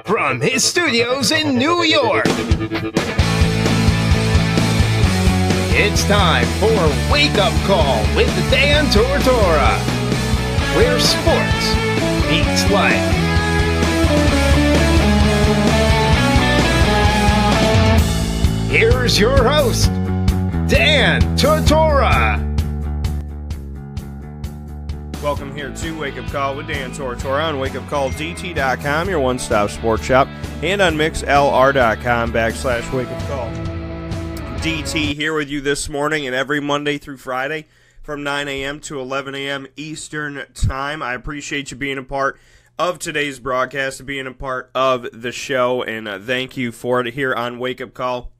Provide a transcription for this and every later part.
from his studios in New York, it's time for Wake Up Call with Dan Tortora, where sports meets life. Here's your host, Dan Tortora. Welcome here to Wake Up Call with Dan Tortora on wakeupcalldt.com, your one-stop sports shop, and on mixlr.com/wakeupcalldt. Here with you this morning and every Monday through Friday from 9 a.m. to 11 a.m. Eastern Time. I appreciate you being a part of today's broadcast, being a part of the show, and thank you for it here on Wake Up Call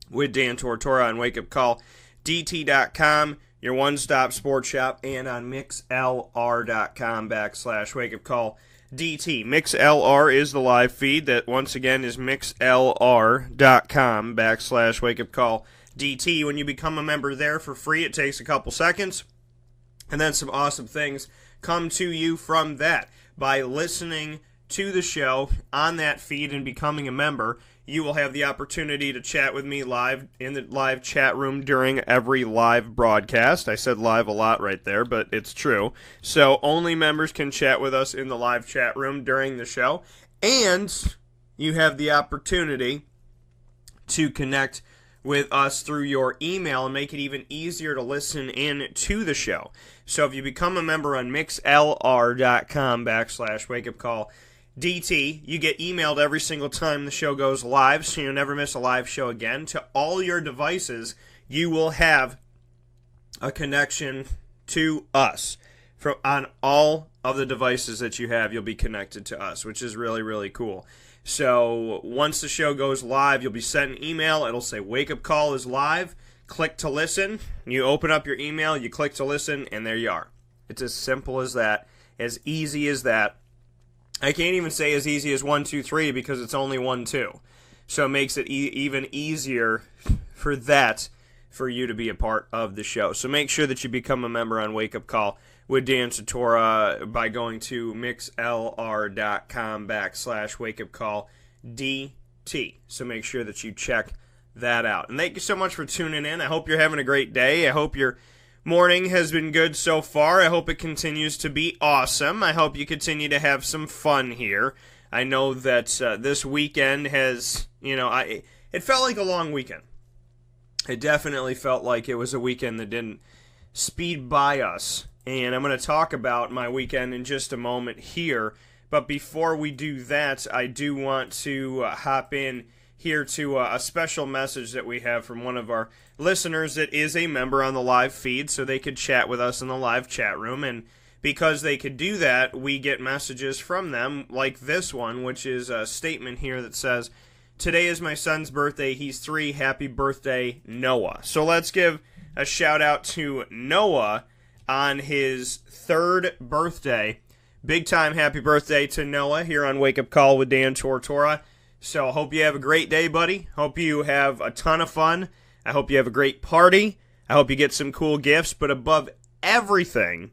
with Dan Tortora on wakeupcalldt.com, your one-stop sports shop, and on mixlr.com/wakeupcalldt. MixLR is the live feed. That once again is mixlr.com/wakeupcalldt. When you become a member there for free, it takes a couple seconds, and then some awesome things come to you from that. By listening to the show on that feed and becoming a member, you will have the opportunity to chat with me live in the live chat room during every live broadcast. I said live a lot right there, but it's true. So only members can chat with us in the live chat room during the show. And you have the opportunity to connect with us through your email and make it even easier to listen in to the show. So if you become a member on mixlr.com/wakeupcalldt, you get emailed every single time the show goes live, so you'll never miss a live show again. To all your devices, you will have a connection to us. On all of the devices that you have, you'll be connected to us, which is really, really cool. So once the show goes live, you'll be sent an email. It'll say Wake Up Call is live. Click to listen. You open up your email, you click to listen, and there you are. It's as simple as that, as easy as that. I can't even say as easy as 1, 2, 3 because it's only 1, 2. So it makes it even easier for you to be a part of the show. So make sure that you become a member on Wake Up Call with Dan Tortora by going to mixlr.com/wakeupcalldt. So make sure that you check that out. And thank you so much for tuning in. I hope you're having a great day. I hope your morning has been good so far. I hope it continues to be awesome. I hope you continue to have some fun here. I know that this weekend has, it felt like a long weekend. It definitely felt like it was a weekend that didn't speed by us. And I'm going to talk about my weekend in just a moment here. But before we do that, I do want to hop in here to a special message that we have from one of our listeners that is a member on the live feed, so they could chat with us in the live chat room. And because they could do that, we get messages from them like this one, which is a statement here that says, "Today is my son's birthday. He's 3. Happy birthday, Noah." So let's give a shout out to Noah on his 3rd birthday. Big time happy birthday to Noah here on Wake Up Call with Dan Tortora. So I hope you have a great day, buddy. Hope you have a ton of fun. I hope you have a great party. I hope you get some cool gifts. But above everything,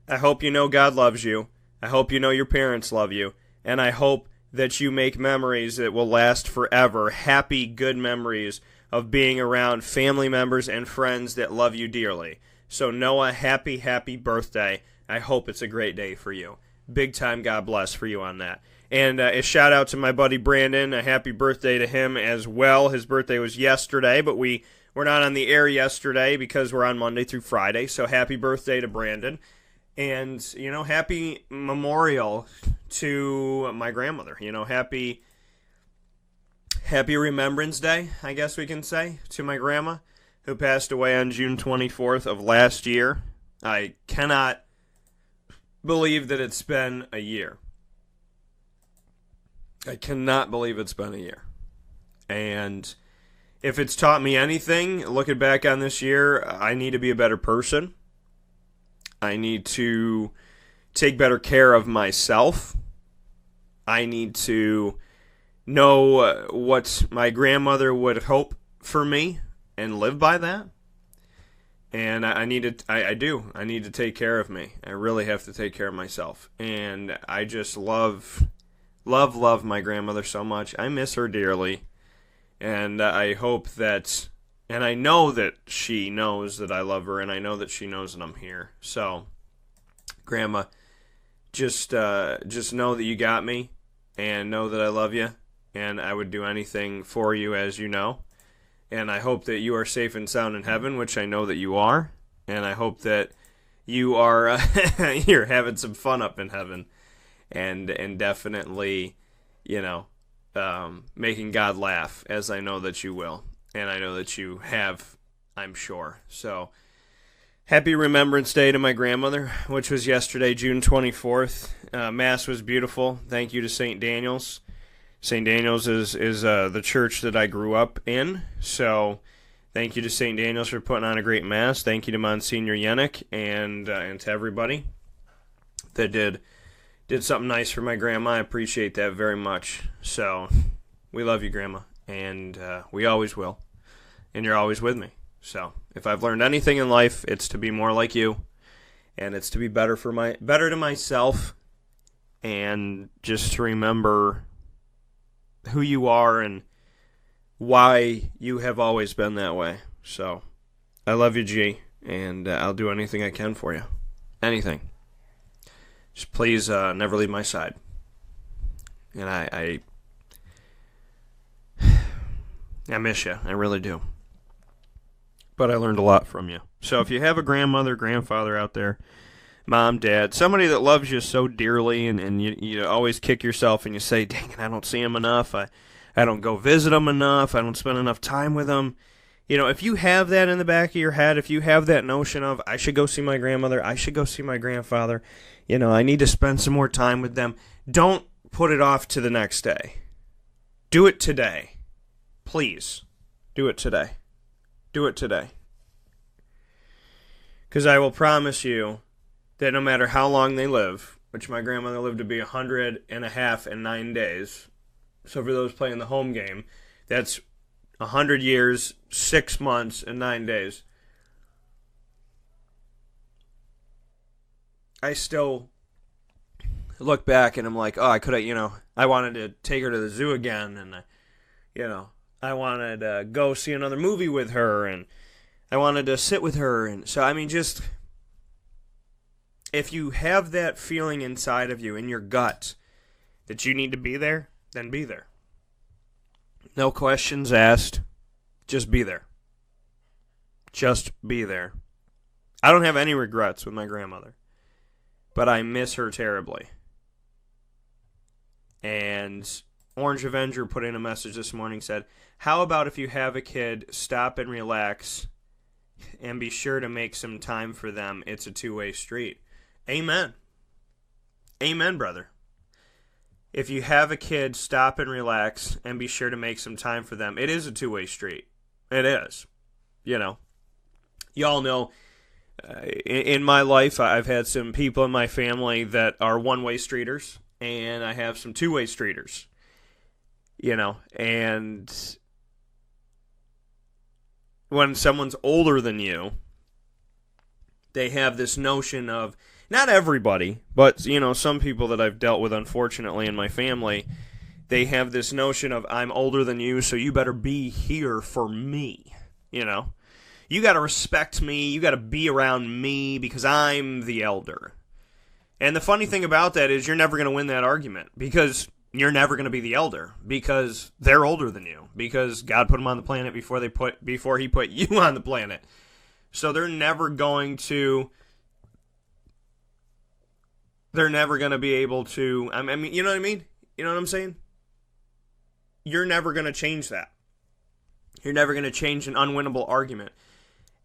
I hope you know God loves you. I hope you know your parents love you. And I hope that you make memories that will last forever. Happy, good memories of being around family members and friends that love you dearly. So Noah, happy, happy birthday. I hope it's a great day for you. Big time God bless for you on that. And a shout out to my buddy Brandon. A happy birthday to him as well. His birthday was yesterday, but we were not on the air yesterday because we're on Monday through Friday. So happy birthday to Brandon. And, happy memorial to my grandmother. Happy Remembrance Day, I guess we can say, to my grandma, who passed away on June 24th of last year. I cannot believe that it's been a year. I cannot believe it's been a year. And if it's taught me anything, looking back on this year, I need to be a better person. I need to take better care of myself. I need to know what my grandmother would hope for me and live by that. And I need to take care of me. I really have to take care of myself. And I just love love my grandmother so much. I miss her dearly. And I hope that, and I know that she knows that I love her, and I know that she knows that I'm here. So, Grandma, just know that you got me, and know that I love you, and I would do anything for you, as you know. And I hope that you are safe and sound in heaven, which I know that you are. And I hope that you are you're having some fun up in heaven, and definitely, making God laugh, as I know that you will, and I know that you have, I'm sure. So, happy Remembrance Day to my grandmother, which was yesterday, June 24th. Mass was beautiful. Thank you to St. Daniel's. St. Daniel's is the church that I grew up in, so thank you to St. Daniel's for putting on a great Mass. Thank you to Monsignor Yannick and to everybody that did something nice for my grandma. I appreciate that very much. So, we love you, Grandma, and we always will, and you're always with me. So, if I've learned anything in life, it's to be more like you, and it's to be better to myself, and just to remember who you are and why you have always been that way. So, I love you, G, and I'll do anything I can for you. Anything. Just please never leave my side. And I miss you. I really do. But I learned a lot from you. So if you have a grandmother, grandfather out there, mom, dad, somebody that loves you so dearly, and you always kick yourself and you say, dang it, I don't see them enough. I don't go visit them enough. I don't spend enough time with them. If you have that in the back of your head, if you have that notion of, I should go see my grandmother, I should go see my grandfather, I need to spend some more time with them, don't put it off to the next day. Do it today. Please. Do it today. Do it today. Because I will promise you that no matter how long they live, which my grandmother lived to be 100.5 and 9 days, so for those playing the home game, that's 100 years, 6 months, and 9 days. I still look back and I'm like, oh, I could have, I wanted to take her to the zoo again, and, I wanted to go see another movie with her, and I wanted to sit with her, and so, just, if you have that feeling inside of you, in your gut, that you need to be there, then be there. No questions asked. Just be there. Just be there. I don't have any regrets with my grandmother, but I miss her terribly. And Orange Avenger put in a message this morning, said, how about if you have a kid, stop and relax and be sure to make some time for them. It's a two-way street. Amen. Amen, brother. If you have a kid, stop and relax and be sure to make some time for them. It is a two-way street. It is. Y'all know, in my life, I've had some people in my family that are one-way streeters, and I have some two-way streeters. And when someone's older than you, they have this notion of, not everybody, but, some people that I've dealt with, unfortunately, in my family, they have this notion of, I'm older than you, so you better be here for me, You got to respect me, you got to be around me, because I'm the elder. And the funny thing about that is you're never going to win that argument, because you're never going to be the elder, because they're older than you, because God put them on the planet before he put you on the planet. So they're never going to be able to, you know what I mean? You know what I'm saying? You're never going to change that. You're never going to change an unwinnable argument.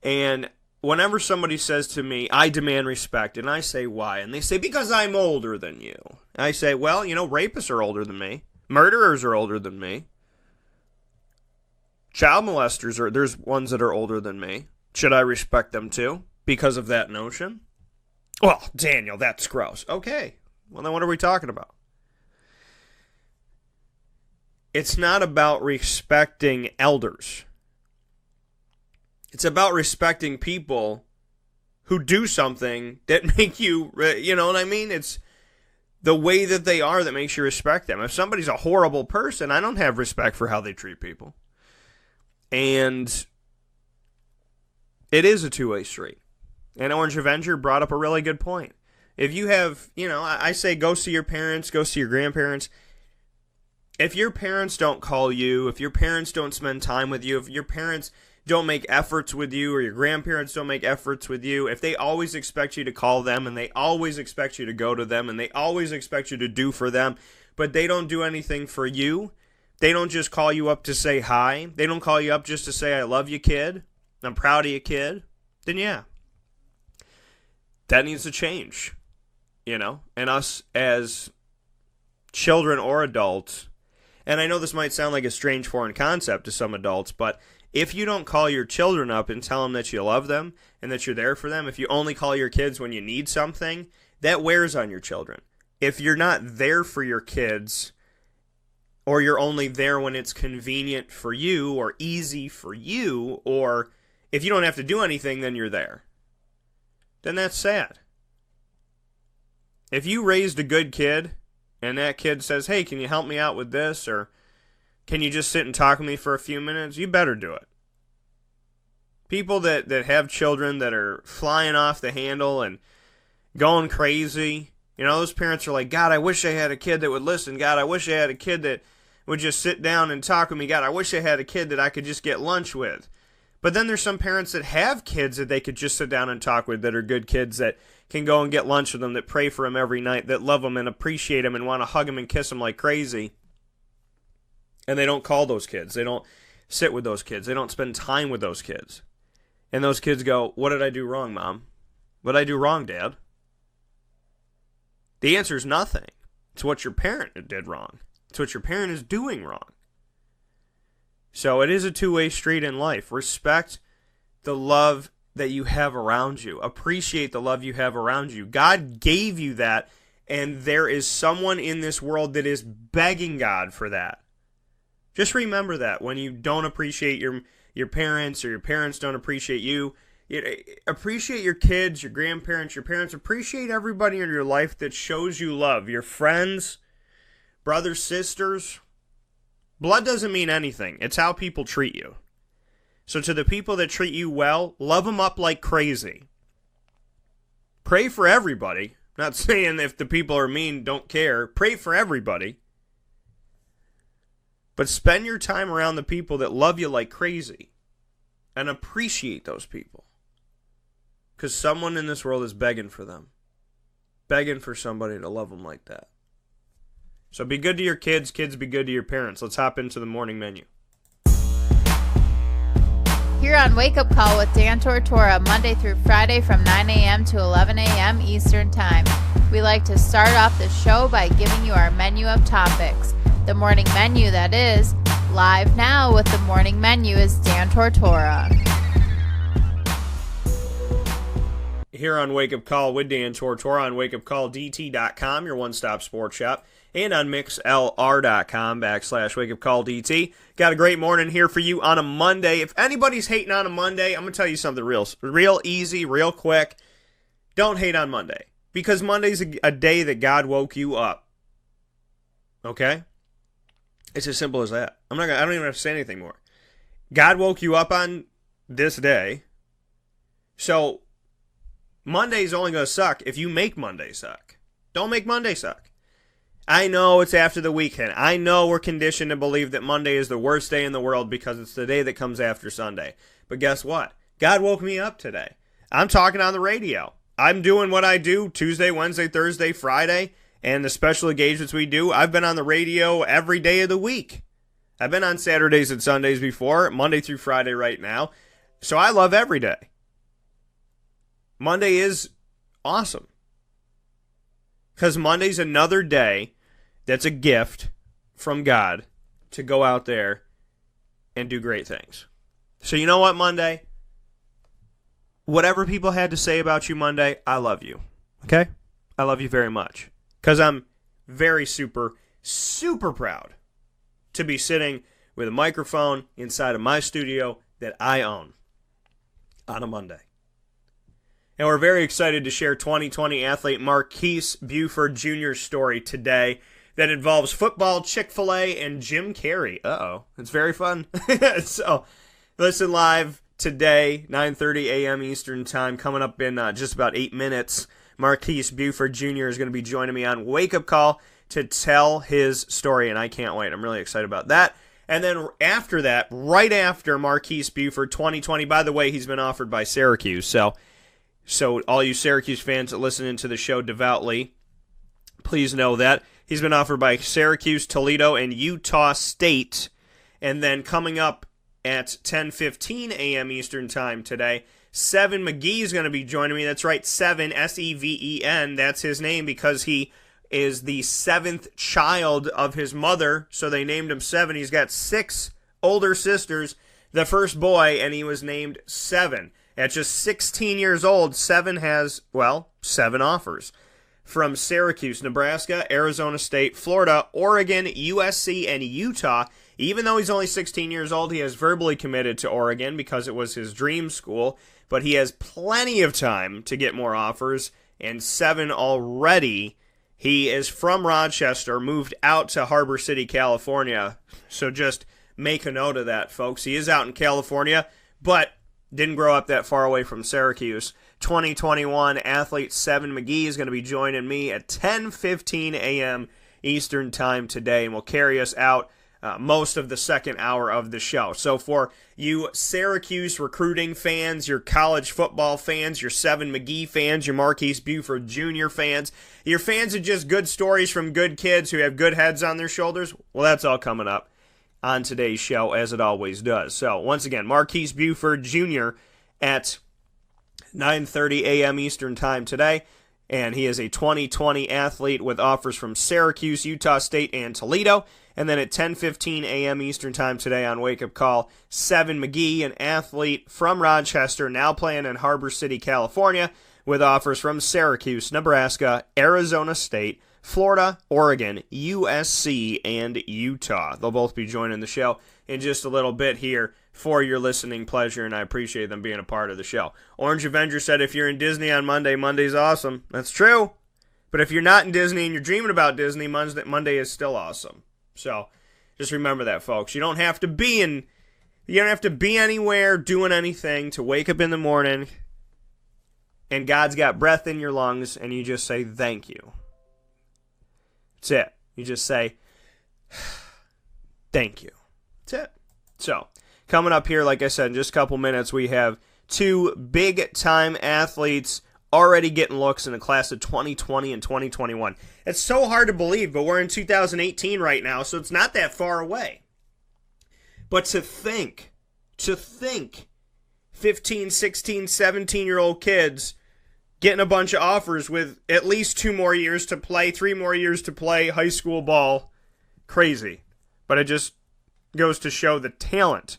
And whenever somebody says to me, I demand respect, and I say, why? And they say, because I'm older than you. I say, well, rapists are older than me. Murderers are older than me. Child molesters, there's ones that are older than me. Should I respect them too? Because of that notion? Well, Daniel, that's gross. Okay. Well, then what are we talking about? It's not about respecting elders. It's about respecting people who do something that make you, you know what I mean? the way that they are that makes you respect them. If somebody's a horrible person, I don't have respect for how they treat people. And it is a two-way street. And Orange Avenger brought up a really good point. If you have, I say go see your parents, go see your grandparents. If your parents don't call you, if your parents don't spend time with you, if your parents don't make efforts with you, or your grandparents don't make efforts with you, if they always expect you to call them, and they always expect you to go to them, and they always expect you to do for them, but they don't do anything for you, they don't just call you up to say hi, they don't call you up just to say, I love you, kid, I'm proud of you, kid, then yeah, that needs to change, and us as children or adults, and I know this might sound like a strange foreign concept to some adults, but if you don't call your children up and tell them that you love them and that you're there for them, if you only call your kids when you need something, that wears on your children. If you're not there for your kids, or you're only there when it's convenient for you or easy for you, or if you don't have to do anything, then you're there, then that's sad. If you raised a good kid and that kid says, hey, can you help me out with this, or can you just sit and talk with me for a few minutes? You better do it. People that have children that are flying off the handle and going crazy, those parents are like, God, I wish I had a kid that would listen. God, I wish I had a kid that would just sit down and talk with me. God, I wish I had a kid that I could just get lunch with. But then there's some parents that have kids that they could just sit down and talk with, that are good kids, that can go and get lunch with them, that pray for them every night, that love them and appreciate them and want to hug them and kiss them like crazy. And they don't call those kids. They don't sit with those kids. They don't spend time with those kids. And those kids go, what did I do wrong, Mom? What did I do wrong, Dad? The answer is nothing. It's what your parent did wrong. It's what your parent is doing wrong. So it is a two-way street in life. Respect the love that you have around you. Appreciate the love you have around you. God gave you that, and there is someone in this world that is begging God for that. Just remember that when you don't appreciate your parents, or your parents don't appreciate you. Appreciate your kids, your grandparents, your parents. Appreciate everybody in your life that shows you love. Your friends, brothers, sisters. Blood doesn't mean anything. It's how people treat you. So to the people that treat you well, love them up like crazy. Pray for everybody. Not saying if the people are mean, don't care. Pray for everybody. But spend your time around the people that love you like crazy. And appreciate those people. Because someone in this world is begging for them. Begging for somebody to love them like that. So be good to your kids. Kids, be good to your parents. Let's hop into the morning menu. Here on Wake Up Call with Dan Tortora, Monday through Friday from 9 a.m. to 11 a.m. Eastern Time. We like to start off the show by giving you our menu of topics. The morning menu, that is. Live now with the morning menu is Dan Tortora. Here on Wake Up Call with Dan Tortora on wakeupcalldt.com, your one-stop sports shop, and on mixlr.com/wakeupcalldt. Got a great morning here for you on a Monday. If anybody's hating on a Monday, I'm going to tell you something real easy, real quick. Don't hate on Monday, because Monday's a day that God woke you up. Okay? It's as simple as that. I don't even have to say anything more. God woke you up on this day. So Monday's only going to suck if you make Monday suck. Don't make Monday suck. I know it's after the weekend. I know we're conditioned to believe that Monday is the worst day in the world because it's the day that comes after Sunday. But guess what? God woke me up today. I'm talking on the radio. I'm doing what I do Tuesday, Wednesday, Thursday, Friday, and the special engagements we do. I've been on the radio every day of the week. I've been on Saturdays and Sundays before, Monday through Friday right now. So I love every day. Monday is awesome. Because Monday's another day that's a gift from God to go out there and do great things. So you know what, Monday? Whatever people had to say about you Monday, I love you. Okay? I love you very much. Because I'm very super proud to be sitting with a microphone inside of my studio that I own on a Monday. And we're very excited to share 2020 athlete Marques Buflord Jr.'s story today that involves football, Chick-fil-A, and Jim Carrey. Uh-oh. It's very fun. So, listen live today, 9:30 a.m. Eastern Time. Coming up in just about 8 minutes, Marques Buflord Jr. is going to be joining me on Wake Up Call to tell his story, and I can't wait. I'm really excited about that. And then after that, right after Marques Buflord 2020, by the way, he's been offered by Syracuse. So all you Syracuse fans that listen to the show devoutly, please know that. He's been offered by Syracuse, Toledo, and Utah State. And then coming up at 10:15 a.m. Eastern Time today, Seven McGee is going to be joining me. That's right, Seven, S-E-V-E-N. That's his name because he is the seventh child of his mother, so they named him Seven. He's got 6 older sisters, the first boy, and he was named Seven. At just 16 years old, Seven has, 7 offers from Syracuse, Nebraska, Arizona State, Florida, Oregon, USC, and Utah. Even though he's only 16 years old, he has verbally committed to Oregon because it was his dream school, but he has plenty of time to get more offers, and Seven already. He is from Rochester, moved out to Harbor City, California, so just make a note of that, folks. He is out in California, but didn't grow up that far away from Syracuse. 2021 athlete Seven McGee is going to be joining me at 10:15 a.m. Eastern Time today, and will carry us out most of the second hour of the show. So for you Syracuse recruiting fans, your college football fans, your Seven McGee fans, your Marques Buflord Jr. fans, your fans of just good stories from good kids who have good heads on their shoulders, well, that's all coming up on today's show, as it always does. So, once again, Marques Buflord Jr. at 9:30 a.m. Eastern Time today, and he is a 2020 athlete with offers from Syracuse, Utah State, and Toledo. And then at 10:15 a.m. Eastern Time today on Wake Up Call, Seven McGee, an athlete from Rochester, now playing in Harbor City, California, with offers from Syracuse, Nebraska, Arizona State, Florida, Oregon, USC, and Utah. They'll both be joining the show in just a little bit here for your listening pleasure, and I appreciate them being a part of the show. Orange Avenger said, if you're in Disney on Monday, Monday's awesome. That's true. But if you're not in Disney and you're dreaming about Disney, Monday is still awesome. So just remember that, folks. You don't have to be anywhere doing anything to wake up in the morning and God's got breath in your lungs and you just say thank you. That's it. You just say, thank you. That's it. So, coming up here, like I said, in just a couple minutes, we have 2 big-time athletes already getting looks in the class of 2020 and 2021. It's so hard to believe, but we're in 2018 right now, so it's not that far away. But to think, 15, 16, 17-year-old kids getting a bunch of offers with at least 2 more years to play, 3 more years to play high school ball. Crazy. But it just goes to show the talent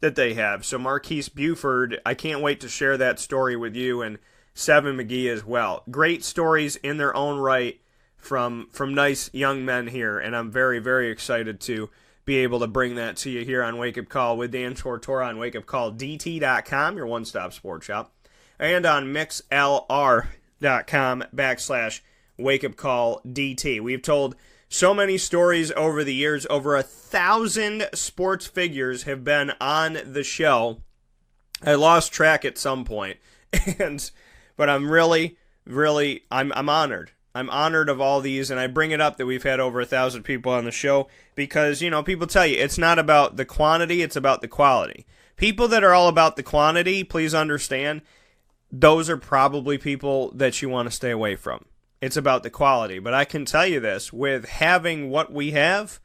that they have. So Marques Buflord, I can't wait to share that story with you, and Seven McGee as well. Great stories in their own right from nice young men here, and I'm very, very excited to be able to bring that to you here on Wake Up Call with Dan Tortora on wakeupcalldt.com, your one-stop sports shop, and on mixlr.com/wakeupcalldt. We've told so many stories over the years. Over 1,000 sports figures have been on the show. I lost track at some point, but I'm really, I'm honored. I'm honored of all these, and I bring it up that we've had over 1,000 people on the show because, people tell you it's not about the quantity, it's about the quality. People that are all about the quantity, please understand, those are probably people that you want to stay away from. It's about the quality. But I can tell you this, with having what we have,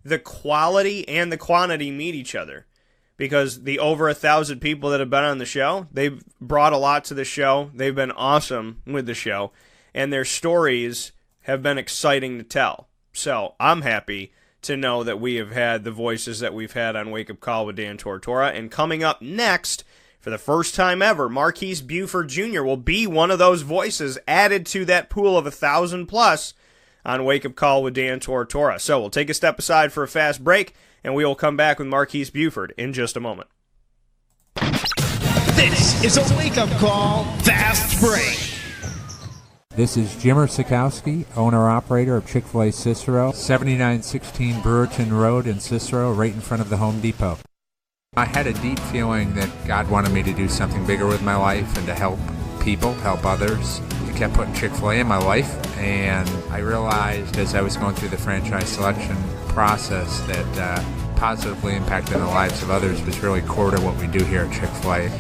the quality and the quantity meet each other. Because the over 1,000 people that have been on the show, they've brought a lot to the show. They've been awesome with the show. And their stories have been exciting to tell. So I'm happy to know that we have had the voices that we've had on Wake Up Call with Dan Tortora. And coming up next, for the first time ever, Marques Buflord Jr. will be one of those voices added to that pool of 1,000 plus on Wake Up Call with Dan Tortora. So we'll take a step aside for a fast break, and we will come back with Marques Buflord in just a moment. This is a Wake Up Call Fast break. This is Jimmer Sikowski, owner-operator of Chick-fil-A Cicero, 7916 Brewerton Road in Cicero, right in front of the Home Depot. I had a deep feeling that God wanted me to do something bigger with my life and to help people, help others. He kept putting Chick-fil-A in my life, and I realized as I was going through the franchise selection process that positively impacting the lives of others was really core to what we do here at Chick-fil-A.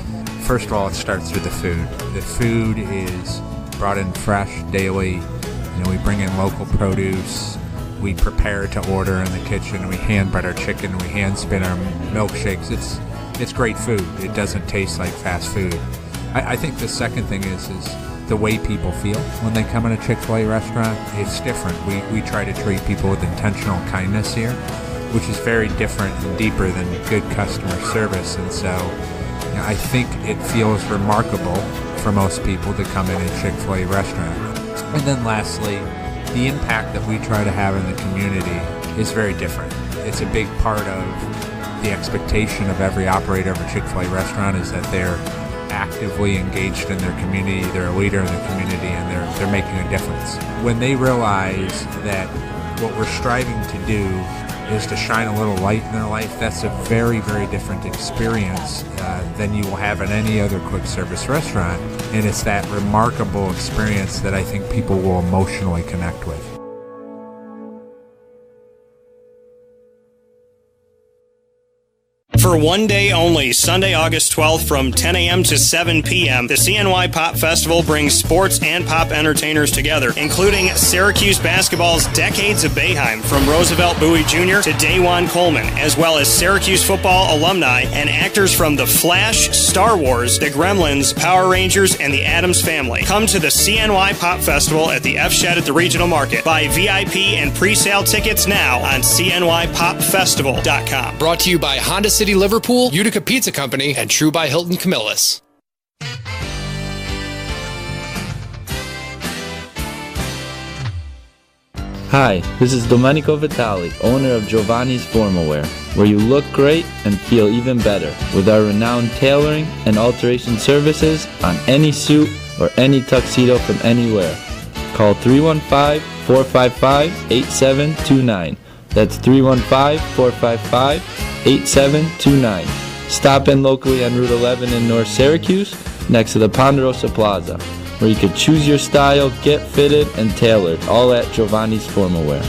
First of all, it starts with the food. The food is brought in fresh daily. We bring in local produce. We prepare to order in the kitchen. We hand bread our chicken. We hand spin our milkshakes. It's great food. It doesn't taste like fast food. I think the second thing is the way people feel when they come in a Chick-fil-A restaurant. It's different. We try to treat people with intentional kindness here, which is very different and deeper than good customer service. And so I think it feels remarkable for most people to come in a Chick-fil-A restaurant. And then lastly, the impact that we try to have in the community is very different. It's a big part of the expectation of every operator of a Chick-fil-A restaurant is that they're actively engaged in their community, they're a leader in the community, and they're making a difference. When they realize that what we're striving to do is to shine a little light in their life, that's a very, very different experience than you will have in any other quick service restaurant. And it's that remarkable experience that I think people will emotionally connect with. For one day only, Sunday, August 12th from 10 a.m. to 7 p.m., the CNY Pop Festival brings sports and pop entertainers together, including Syracuse basketball's Decades of Boeheim from Roosevelt Bowie Jr. to Dajuan Coleman, as well as Syracuse football alumni and actors from The Flash, Star Wars, The Gremlins, Power Rangers, and The Addams Family. Come to the CNY Pop Festival at the F Shed at the Regional Market. Buy VIP and pre-sale tickets now on cnypopfestival.com. Brought to you by Honda City Liverpool, Utica Pizza Company, and True by Hilton Camillus. Hi, this is Domenico Vitali, owner of Giovanni's Formal Wear, where you look great and feel even better with our renowned tailoring and alteration services on any suit or any tuxedo from anywhere. Call 315-455-8729. That's 315-455-8729. Stop in locally on Route 11 in North Syracuse, next to the Ponderosa Plaza, where you can choose your style, get fitted, and tailored, all at Giovanni's Formal Wear.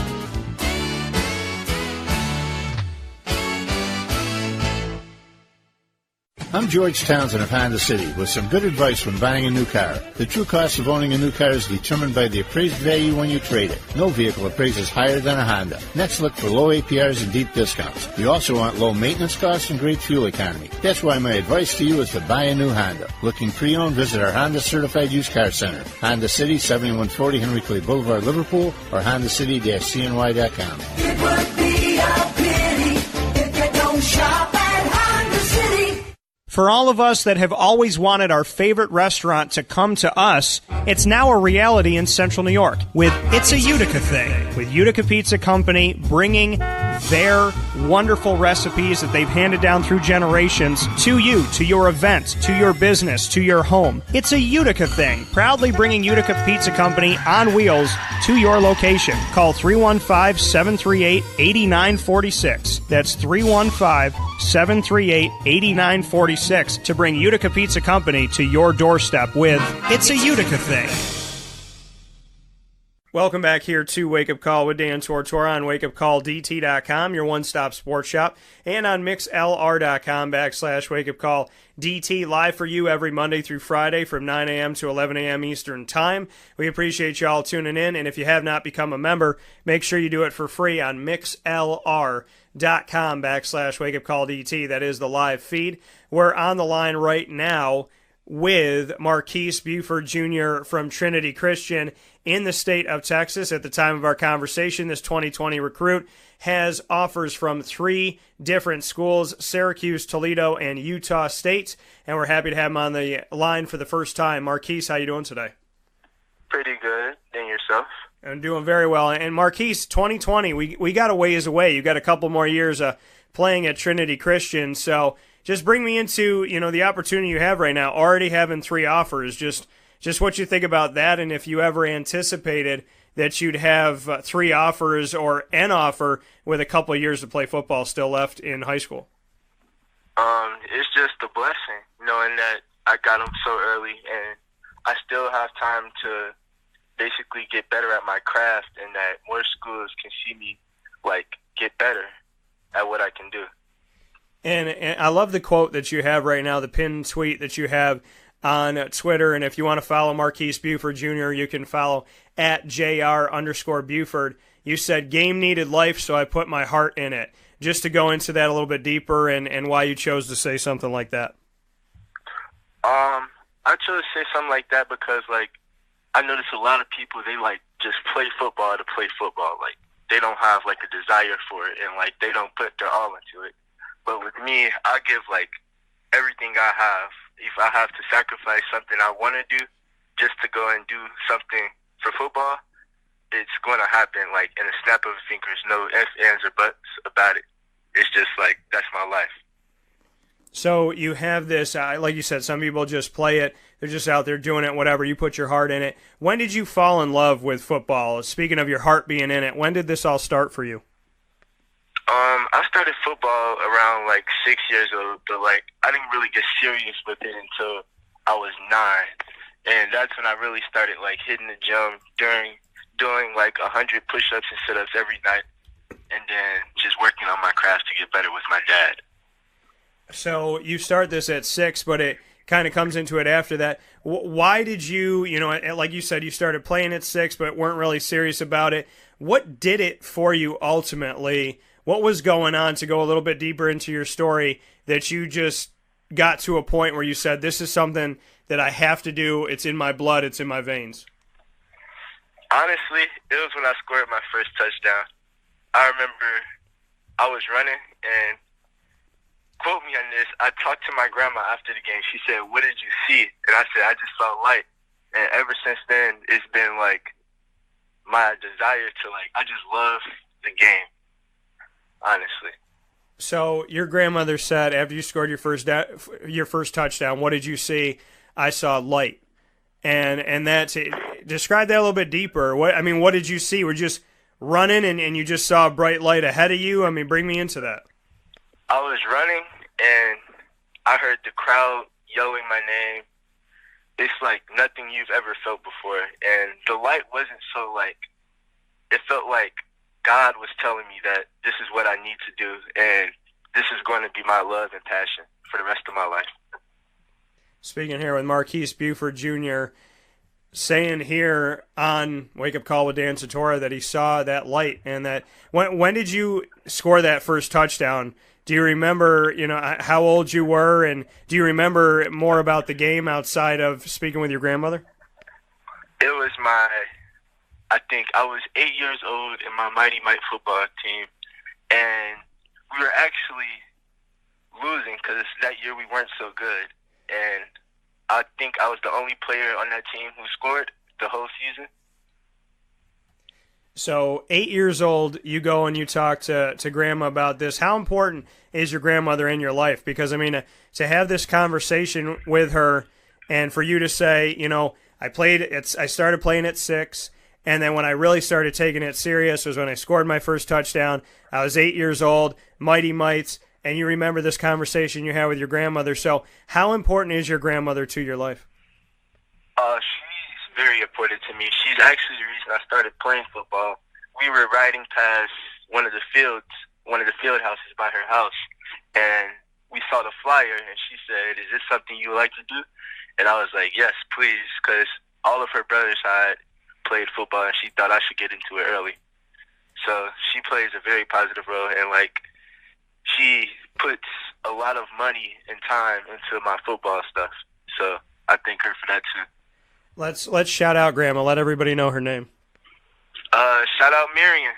I'm George Townsend of Honda City with some good advice when buying a new car. The true cost of owning a new car is determined by the appraised value when you trade it. No vehicle appraises higher than a Honda. Next, look for low APRs and deep discounts. You also want low maintenance costs and great fuel economy. That's why my advice to you is to buy a new Honda. Looking pre-owned, visit our Honda Certified Used Car Center. Honda City, 7140 Henry Clay Boulevard, Liverpool, or HondaCity-CNY.com. It would be a pity if you don't shop at Honda City. For all of us that have always wanted our favorite restaurant to come to us, it's now a reality in Central New York with It's a Utica Thing, with Utica Pizza Company bringing their wonderful recipes that they've handed down through generations to you, to your event, to your business, to your home. It's a Utica Thing, proudly bringing Utica Pizza Company on wheels to your location. Call 315-738-8946. That's 315-738-8946 to bring Utica Pizza Company to your doorstep with It's a Utica Thing. Welcome back here to Wake Up Call with Dan Tortora on wakeupcalldt.com, your one-stop sports shop, and on mixlr.com/wakeupcalldt, live for you every Monday through Friday from 9 a.m. to 11 a.m. Eastern Time. We appreciate you all tuning in, and if you have not become a member, make sure you do it for free on mixlr.com/wakeupcalldt. That is the live feed. We're on the line right now with Marques Buford Jr. from Trinity Christian in the state of Texas. At the time of our conversation, this 2020 recruit has offers from 3 different schools, Syracuse, Toledo, and Utah State, and we're happy to have him on the line for the first time. Marques, how you doing today? Pretty good. And yourself? I'm doing very well. And Marques, 2020, we got a ways away. You got a couple more years playing at Trinity Christian, so just bring me into, the opportunity you have right now, already having 3 offers. Just just what you think about that, and if you ever anticipated that you'd have 3 offers or an offer with a couple of years to play football still left in high school. It's just a blessing knowing that I got them so early, and I still have time to basically get better at my craft, and that more schools can see me get better at what I can do. And I love the quote that you have right now, the pinned tweet that you have on Twitter. And if you want to follow Marques Buflord Jr., you can follow at @JR_Buford. You said, "Game needed life, so I put my heart in it." Just to go into that a little bit deeper and why you chose to say something like that. I chose to say something like that because, I notice a lot of people, they, just play football to play football. They don't have, a desire for it, and, they don't put their all into it. But with me, I give, everything I have. If I have to sacrifice something I want to do just to go and do something for football, it's going to happen, in a snap of fingers. No ifs, ands, or buts about it. It's just, that's my life. So you have this, like you said, some people just play it. They're just out there doing it, whatever. You put your heart in it. When did you fall in love with football? Speaking of your heart being in it, when did this all start for you? I started football around 6 years old, but I didn't really get serious with it until I was 9, and that's when I really started hitting the gym, doing 100 push-ups and sit-ups every night, and then just working on my craft to get better with my dad. So you start this at 6, but it kind of comes into it after that. Why did you, like you said, you started playing at 6, but weren't really serious about it. What did it for you ultimately? What was going on, to go a little bit deeper into your story, that you just got to a point where you said, this is something that I have to do, it's in my blood, it's in my veins? Honestly, it was when I scored my first touchdown. I remember I was running, and quote me on this, I talked to my grandma after the game. She said, "What did you see?" And I said, "I just saw light." And ever since then, it's been my desire to I just love the game. Honestly. So your grandmother said after you scored your first touchdown, "What did you see?" "I saw light." And that's it. Describe that a little bit deeper. What did you see? Were you just running and you just saw a bright light ahead of you? Bring me into that. I was running and I heard the crowd yelling my name. It's nothing you've ever felt before. And the light wasn't so it felt like God was telling me that this is what I need to do, and this is going to be my love and passion for the rest of my life. Speaking here with Marques Buford Jr., saying here on Wake Up Call with Dan Tortora that he saw that light, and that when did you score that first touchdown? Do you remember, how old you were, and do you remember more about the game outside of speaking with your grandmother? It was I think I was 8 years old in my Mighty Might football team, and we were actually losing because that year we weren't so good. And I think I was the only player on that team who scored the whole season. So 8 years old, you go and you talk to Grandma about this. How important is your grandmother in your life? Because, to have this conversation with her and for you to say, I started playing at 6, and then when I really started taking it serious was when I scored my first touchdown. I was 8 years old, Mighty Mites, and you remember this conversation you had with your grandmother. So how important is your grandmother to your life? She's very important to me. She's actually the reason I started playing football. We were riding past one of the field houses by her house, and we saw the flyer, and she said, "Is this something you would like to do?" And I was like, "Yes, please," because all of her brothers had played football, and she thought I should get into it early. So she plays a very positive role, and she puts a lot of money and time into my football stuff. So I thank her for that too. Let's shout out Grandma. Let everybody know her name. Shout out Miriam.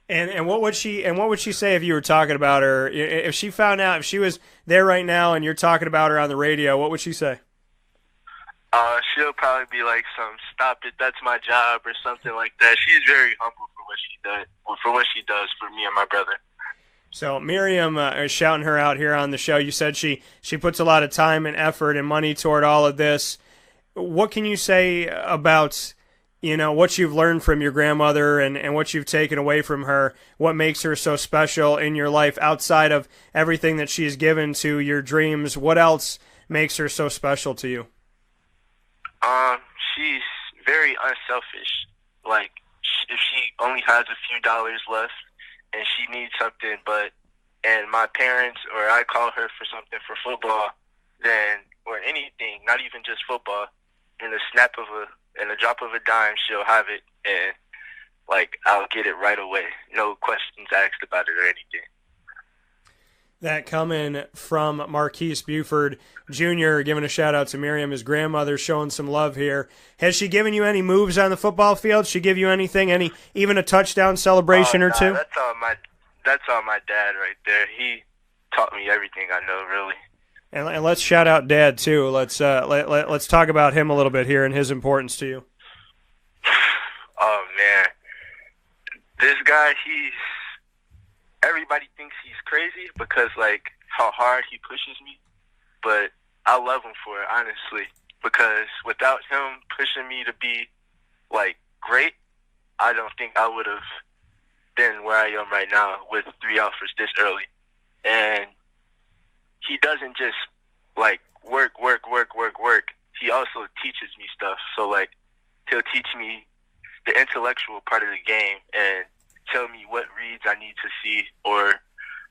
And what would she say if you were talking about her? If she found out, if she was there right now and you're talking about her on the radio, what would she say? She'll probably be like "Stop it, that's my job," or something like that. She's very humble for what she does for me and my brother. So Miriam, shouting her out here on the show. You said she puts a lot of time and effort and money toward all of this. What can you say about, what you've learned from your grandmother and what you've taken away from her? What makes her so special in your life outside of everything that she's given to your dreams? What else makes her so special to you? She's very unselfish. Like, if she only has a few dollars left and she needs something, and my parents or I call her for something for football, or anything, not even just football, in a drop of a dime, she'll have it, and I'll get it right away. No questions asked about it or anything. That coming from Marques Buflord Jr., giving a shout-out to Miriam, his grandmother, showing some love here. Has she given you any moves on the football field? She give you anything, even a touchdown celebration or two? That's all my dad right there. He taught me everything I know, really. And let's shout out Dad, too. Let's talk about him a little bit here and his importance to you. Oh, man. This guy, everybody thinks he's crazy because, how hard he pushes me. But I love him for it, honestly. Because without him pushing me to be, great, I don't think I would have been where I am right now with 3 offers this early. And he doesn't just, work. He also teaches me stuff. So, he'll teach me the intellectual part of the game and tell me what reads I need to see or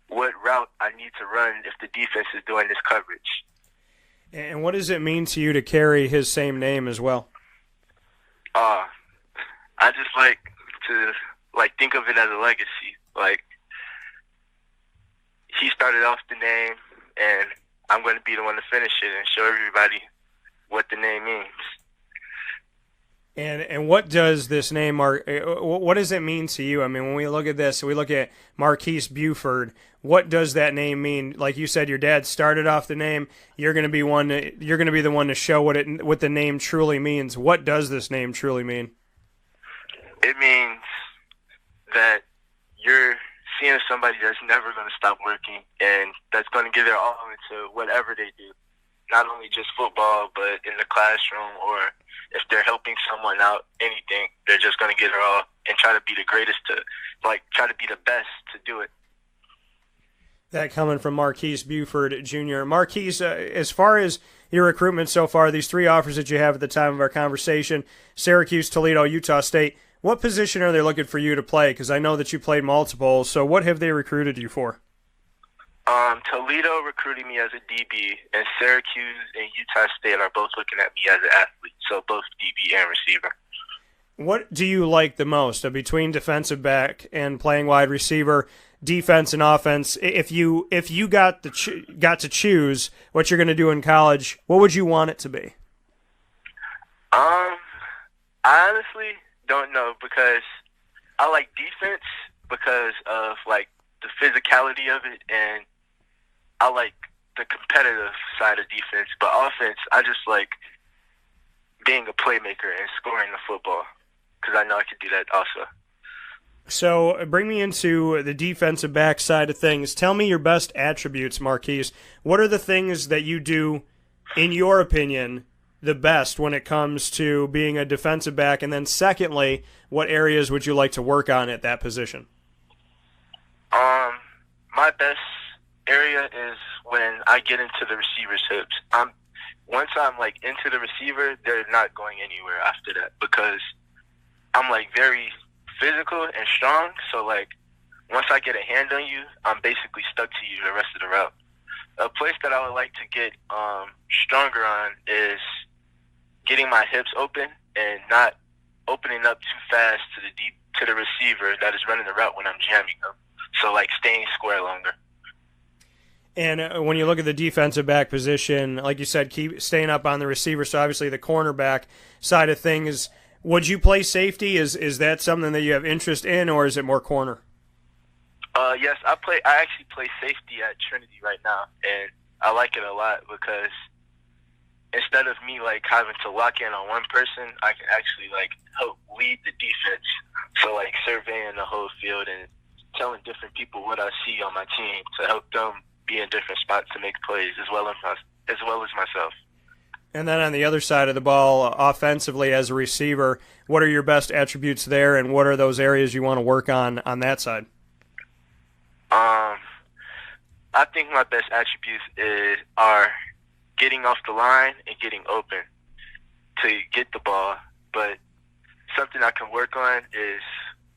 what route I need to run if the defense is doing this coverage. And what does it mean to you to carry his same name as well? I just like to think of it as a legacy. He started off the name, and I'm going to be the one to finish it and show everybody what the name means. And what does this name, what does it mean to you? I mean, when we look at this, we look at Marques Buflord. What does that name mean? Like you said, your dad started off the name. You're going to be the one to show what the name truly means. What does this name truly mean? It means that you're seeing somebody that's never going to stop working and that's going to give their all into whatever they do. Not only just football, but in the classroom, or if they're helping someone out, anything, they're just going to give their all and try to be the greatest try to be the best to do it. That coming from Marques Buflord Jr. Marques, as far as your recruitment so far, these 3 offers that you have at the time of our conversation, Syracuse, Toledo, Utah State, what position are they looking for you to play? Because I know that you played multiple, so what have they recruited you for? Toledo recruited me as a DB, and Syracuse and Utah State are both looking at me as an athlete, so both DB and receiver. What do you like the most between defensive back and playing wide receiver, defense and offense? If you got to choose what you're going to do in college, what would you want it to be? I honestly don't know, because I like defense because of the physicality of it, and I like the competitive side of defense. But offense, I just like being a playmaker and scoring the football, because I know I could do that also. So bring me into the defensive back side of things. Tell me your best attributes, Marques. What are the things that you do, in your opinion, the best when it comes to being a defensive back? And then secondly, what areas would you like to work on at that position? My best area is when I get into the receiver's hips. Once I'm into the receiver, they're not going anywhere after that, because I'm very physical and strong. So once I get a hand on you, I'm basically stuck to you the rest of the route. A place that I would like to get stronger on is getting my hips open and not opening up too fast to the receiver that is running the route when I'm jamming them. So staying square longer. And when you look at the defensive back position, like you said, keep staying up on the receiver. So obviously the cornerback side of things, would you play safety? Is that something that you have interest in, or is it more corner? Yes, I actually play safety at Trinity right now, and I like it a lot, because instead of me having to lock in on one person, I can actually help lead the defense. So surveying the whole field and telling different people what I see on my team to help them be in different spots to make plays as well as myself. And then on the other side of the ball, offensively as a receiver, what are your best attributes there, and what are those areas you want to work on that side? I think my best attributes are getting off the line and getting open to get the ball. But something I can work on is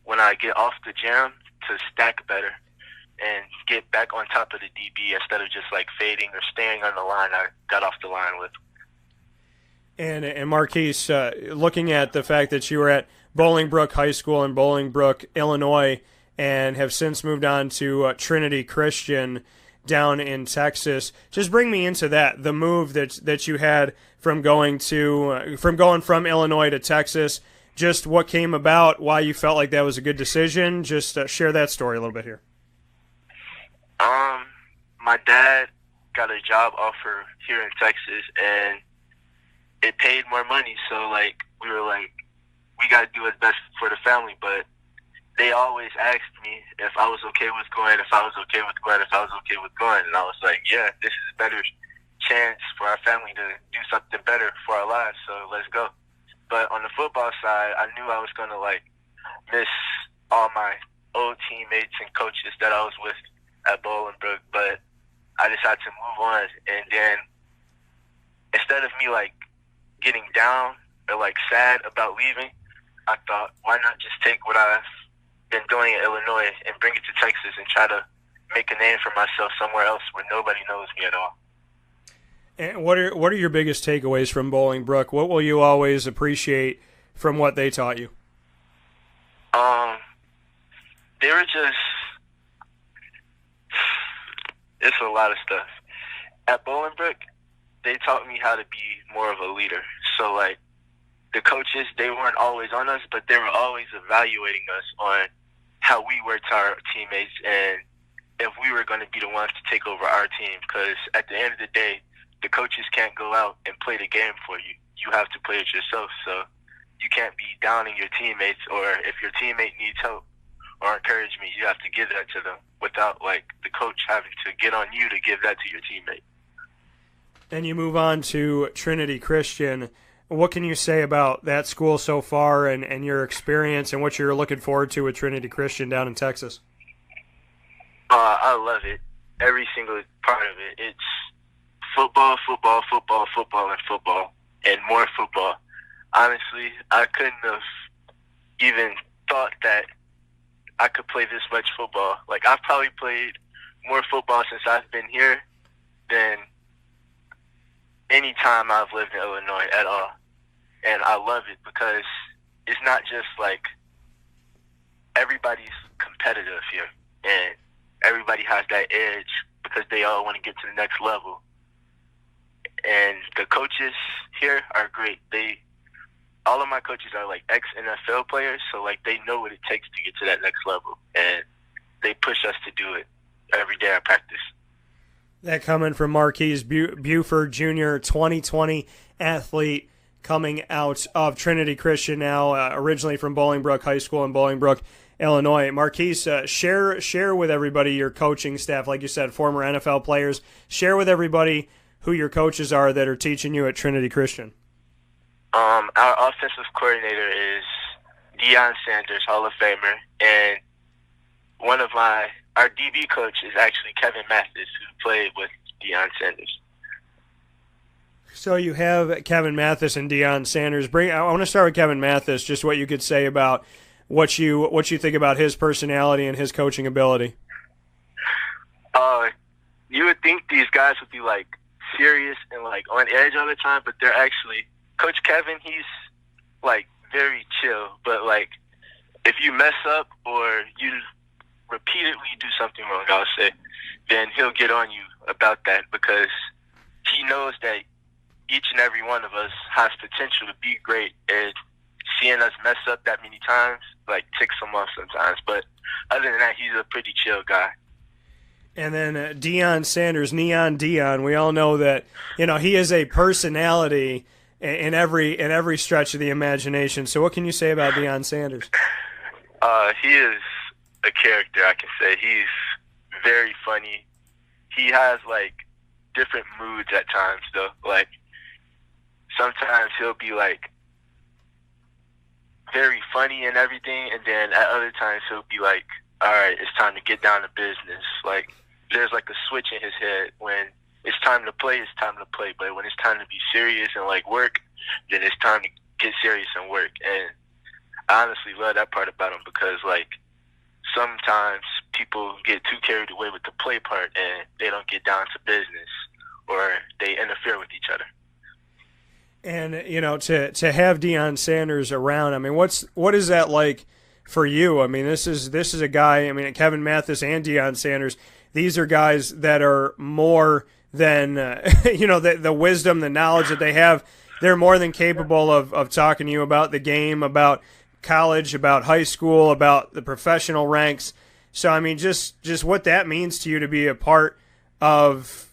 when I get off the jam to stack better and get back on top of the DB instead of just like fading or staying on the line I got off the line with. And Marques, looking at the fact that you were at Bolingbrook High School in Bolingbrook, Illinois, and have since moved on to Trinity Christian down in Texas, just bring me into that, the move that you had from going from Illinois to Texas, just what came about, why you felt like that was a good decision. Just share that story a little bit here. My dad got a job offer here in Texas, and it paid more money, so we were like, we got to do what's best for the family. But they always asked me if I was okay with going, and I was like, yeah, this is a better chance for our family to do something better for our lives, so let's go. But on the football side, I knew I was going to miss all my old teammates and coaches that I was with at Bolingbrook, but I decided to move on. And then instead of me getting down or sad about leaving, I thought, why not just take what I've been doing in Illinois and bring it to Texas and try to make a name for myself somewhere else where nobody knows me at all. And what are your biggest takeaways from Bolingbrook? What will you always appreciate from what they taught you? They were it's a lot of stuff. At Bolingbrook, they taught me how to be more of a leader. So the coaches, they weren't always on us, but they were always evaluating us on how we were to our teammates and if we were going to be the ones to take over our team. Because at the end of the day, the coaches can't go out and play the game for you. You have to play it yourself. So you can't be downing your teammates, or if your teammate needs help or encouragement, you have to give that to them without the coach having to get on you to give that to your teammate. And you move on to Trinity Christian. What can you say about that school so far and your experience and what you're looking forward to with Trinity Christian down in Texas? I love it. Every single part of it. It's football, and more football. Honestly, I couldn't have even thought that I could play this much football. I've probably played more football since I've been here than any time I've lived in Illinois at all. And I love it because it's not just everybody's competitive here, and everybody has that edge because they all want to get to the next level. And the coaches here are great. All of my coaches are ex-NFL players, so they know what it takes to get to that next level, and they push us to do it every day at practice. That coming from Marques Buford Jr., 2020 athlete coming out of Trinity Christian now, originally from Bolingbrook High School in Bolingbrook, Illinois. Marques, share with everybody your coaching staff, like you said, former NFL players. Share with everybody who your coaches are that are teaching you at Trinity Christian. Our offensive coordinator is Deion Sanders, Hall of Famer, and our DB coach is actually Kevin Mathis, who played with Deion Sanders. So you have Kevin Mathis and Deion Sanders. I want to start with Kevin Mathis, just what you could say about what you think about his personality and his coaching ability. You would think these guys would be serious and on edge all the time, but they're actually Coach Kevin. He's very chill, but if you mess up or you repeatedly do something wrong, I'll say, then he'll get on you about that because he knows that each and every one of us has potential to be great, and seeing us mess up that many times ticks him off sometimes. But other than that, he's a pretty chill guy. And then Deion Sanders, Neon Deion, we all know that he is a personality in every stretch of the imagination. So what can you say about Deion Sanders? He is a character, I can say. He's very funny. He has, like, different moods at times, though. Like, sometimes he'll be, like, very funny and everything, and then at other times he'll be like, all right, it's time to get down to business. Like, there's, like, a switch in his head. When it's time to play, it's time to play. But when it's time to be serious and, like, work, then it's time to get serious and work. And I honestly love that part about him because, like, sometimes people get too carried away with the play part and they don't get down to business, or they interfere with each other. And, you know, to have Deion Sanders around, I mean, what is that like for you? I mean, this is a guy, I mean, Kevin Mathis and Deion Sanders, these are guys that are more than, you know, the wisdom, the knowledge that they have. They're more than capable of talking to you about the game, about college, about high school, about the professional ranks. So, I mean, just what that means to you to be a part of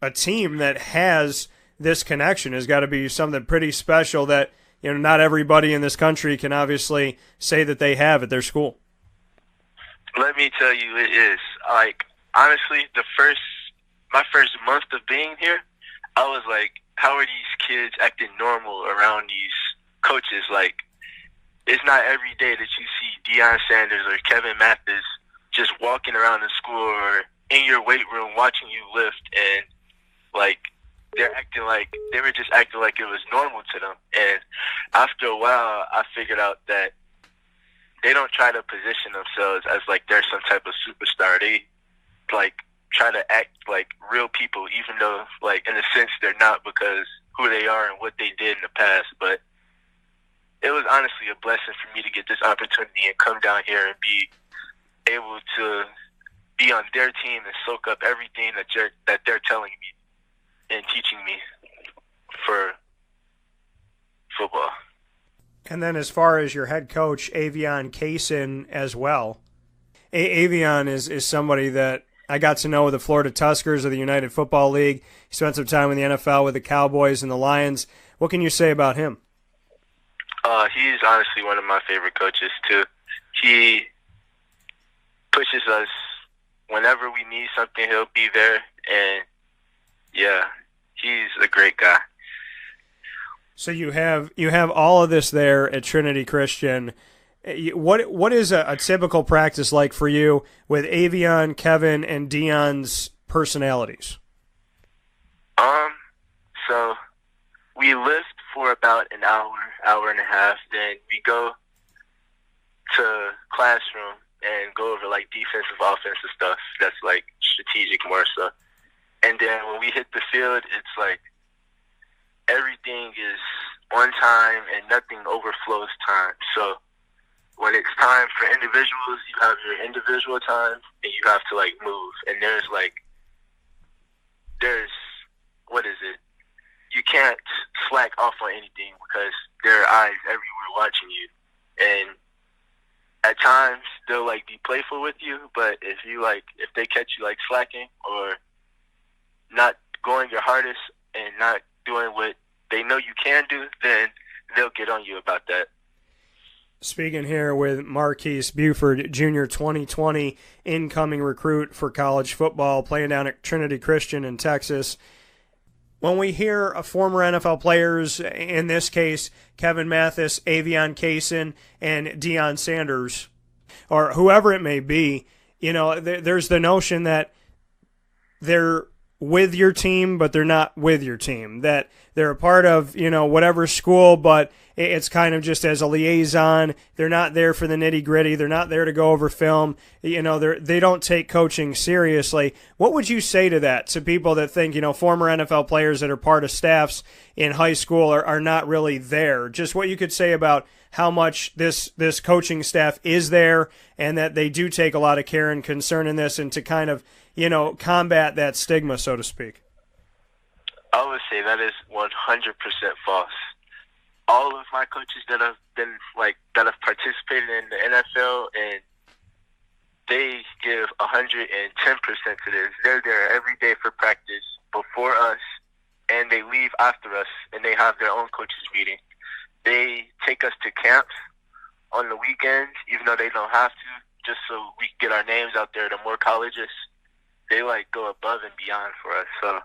a team that has this connection has got to be something pretty special that, you know, not everybody in this country can obviously say that they have at their school. Let me tell you, it is. Like, honestly, my first month of being here, I was like, how are these kids acting normal around these coaches? Like, it's not every day that you see Deion Sanders or Kevin Mathis just walking around the school or in your weight room watching you lift, and, like, they were just acting like it was normal to them. And after a while, I figured out that they don't try to position themselves as like they're some type of superstar. They, like, try to act like real people, even though, like, in a sense they're not, because who they are and what they did in the past. But it was honestly a blessing for me to get this opportunity and come down here and be able to be on their team and soak up everything that they're telling me and teaching me for football. And then as far as your head coach, Avion Kaysen, as well. Avion is somebody that I got to know with the Florida Tuskers of the United Football League. He spent some time in the NFL with the Cowboys and the Lions. What can you say about him? He's honestly one of my favorite coaches, too. He pushes us whenever we need something, he'll be there. And, yeah, he's a great guy. So you have all of this there at Trinity Christian. What is a typical practice like for you with Avion, Kevin, and Deion's personalities? So we lift for about an hour and a half. Then we go to classroom and go over, like, defensive, offensive stuff. That's, like, strategic more so. And then when we hit the field, it's like everything is on time and nothing overflows time. So when it's time for individuals, you have your individual time and you have to, like, move. And there's what is it? You can't slack off on anything because there are eyes everywhere watching you. And at times they'll, like, be playful with you, but if they catch you, like, slacking or not going your hardest and not doing what they know you can do, then they'll get on you about that. Speaking here with Marques Buflord, Junior 2020 incoming recruit for college football, playing down at Trinity Christian in Texas. When we hear former NFL players, in this case, Kevin Mathis, Avion Kaysen, and Deion Sanders, or whoever it may be, you know, there's the notion that they're with your team, but they're not with your team, that they're a part of, you know, whatever school, but it's kind of just as a liaison. They're not there for the nitty gritty. They're not there to go over film. You know, they don't take coaching seriously. What would you say to that, to people that think, you know, former NFL players that are part of staffs in high school are not really there? Just what you could say about how much this coaching staff is there and that they do take a lot of care and concern in this, and to kind of, you know, combat that stigma, so to speak. I would say that is 100% false. All of my coaches that have been, like, that have participated in the NFL, and they give 110% to this. They're there every day for practice before us, and they leave after us, and they have their own coaches meeting. They take us to camps on the weekends, even though they don't have to, just so we can get our names out there to more colleges, they like go above and beyond for us. So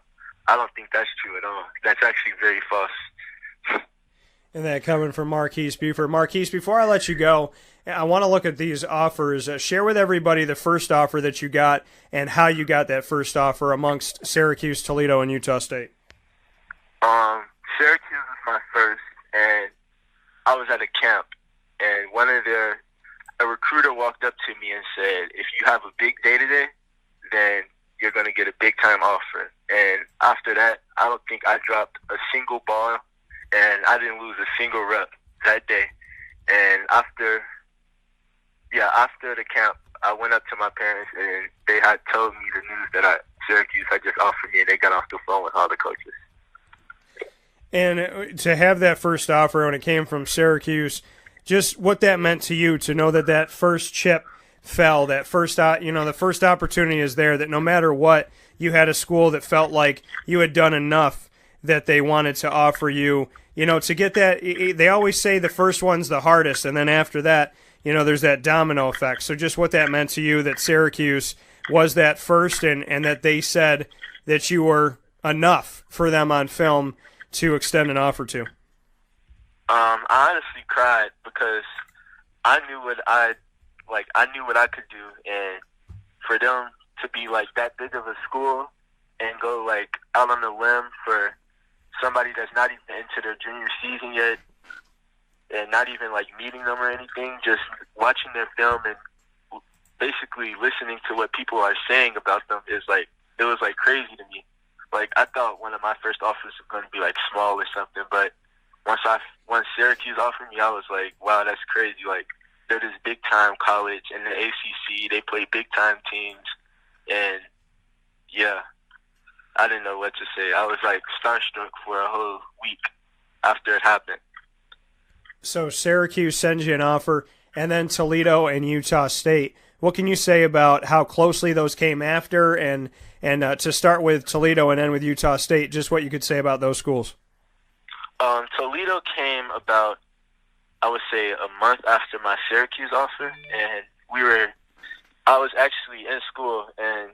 I don't think that's true at all. That's actually very false. And that coming from Marques Buford. Marques, before I let you go, I want to look at these offers. Share with everybody the first offer that you got and how you got that first offer amongst Syracuse, Toledo, and Utah State. Syracuse was my first, and I was at a camp, and a recruiter walked up to me and said, if you have a big day today, then you're going to get a big-time offer. And after that, I don't think I dropped a single ball, and I didn't lose a single rep that day. And after the camp, I went up to my parents, and they had told me the news that Syracuse had just offered me, and they got off the phone with all the coaches. And to have that first offer when it came from Syracuse, just what that meant to you to know that first chip fell, that first, the first opportunity is there, that no matter what, you had a school that felt like you had done enough that they wanted to offer you, to get that. They always say the first one's the hardest, and then after that, there's that domino effect. So just what that meant to you, that Syracuse was that first, and that they said that you were enough for them on film to extend an offer to. I honestly cried because I knew what I could do, and for them to be like that big of a school and go like out on a limb for somebody that's not even into their junior season yet and not even like meeting them or anything, just watching their film and basically listening to what people are saying about them it was like crazy to me. Like, I thought one of my first offers was going to be like small or something, but once Syracuse offered me, I was like, wow, that's crazy. Like, they're this big time college in the ACC. They play big time teams, and yeah, I didn't know what to say. I was like starstruck for a whole week after it happened. So Syracuse sends you an offer, and then Toledo and Utah State. What can you say about how closely those came after, and to start with Toledo and end with Utah State, just what you could say about those schools? Toledo came about, I would say, a month after my Syracuse offer, and I was actually in school, and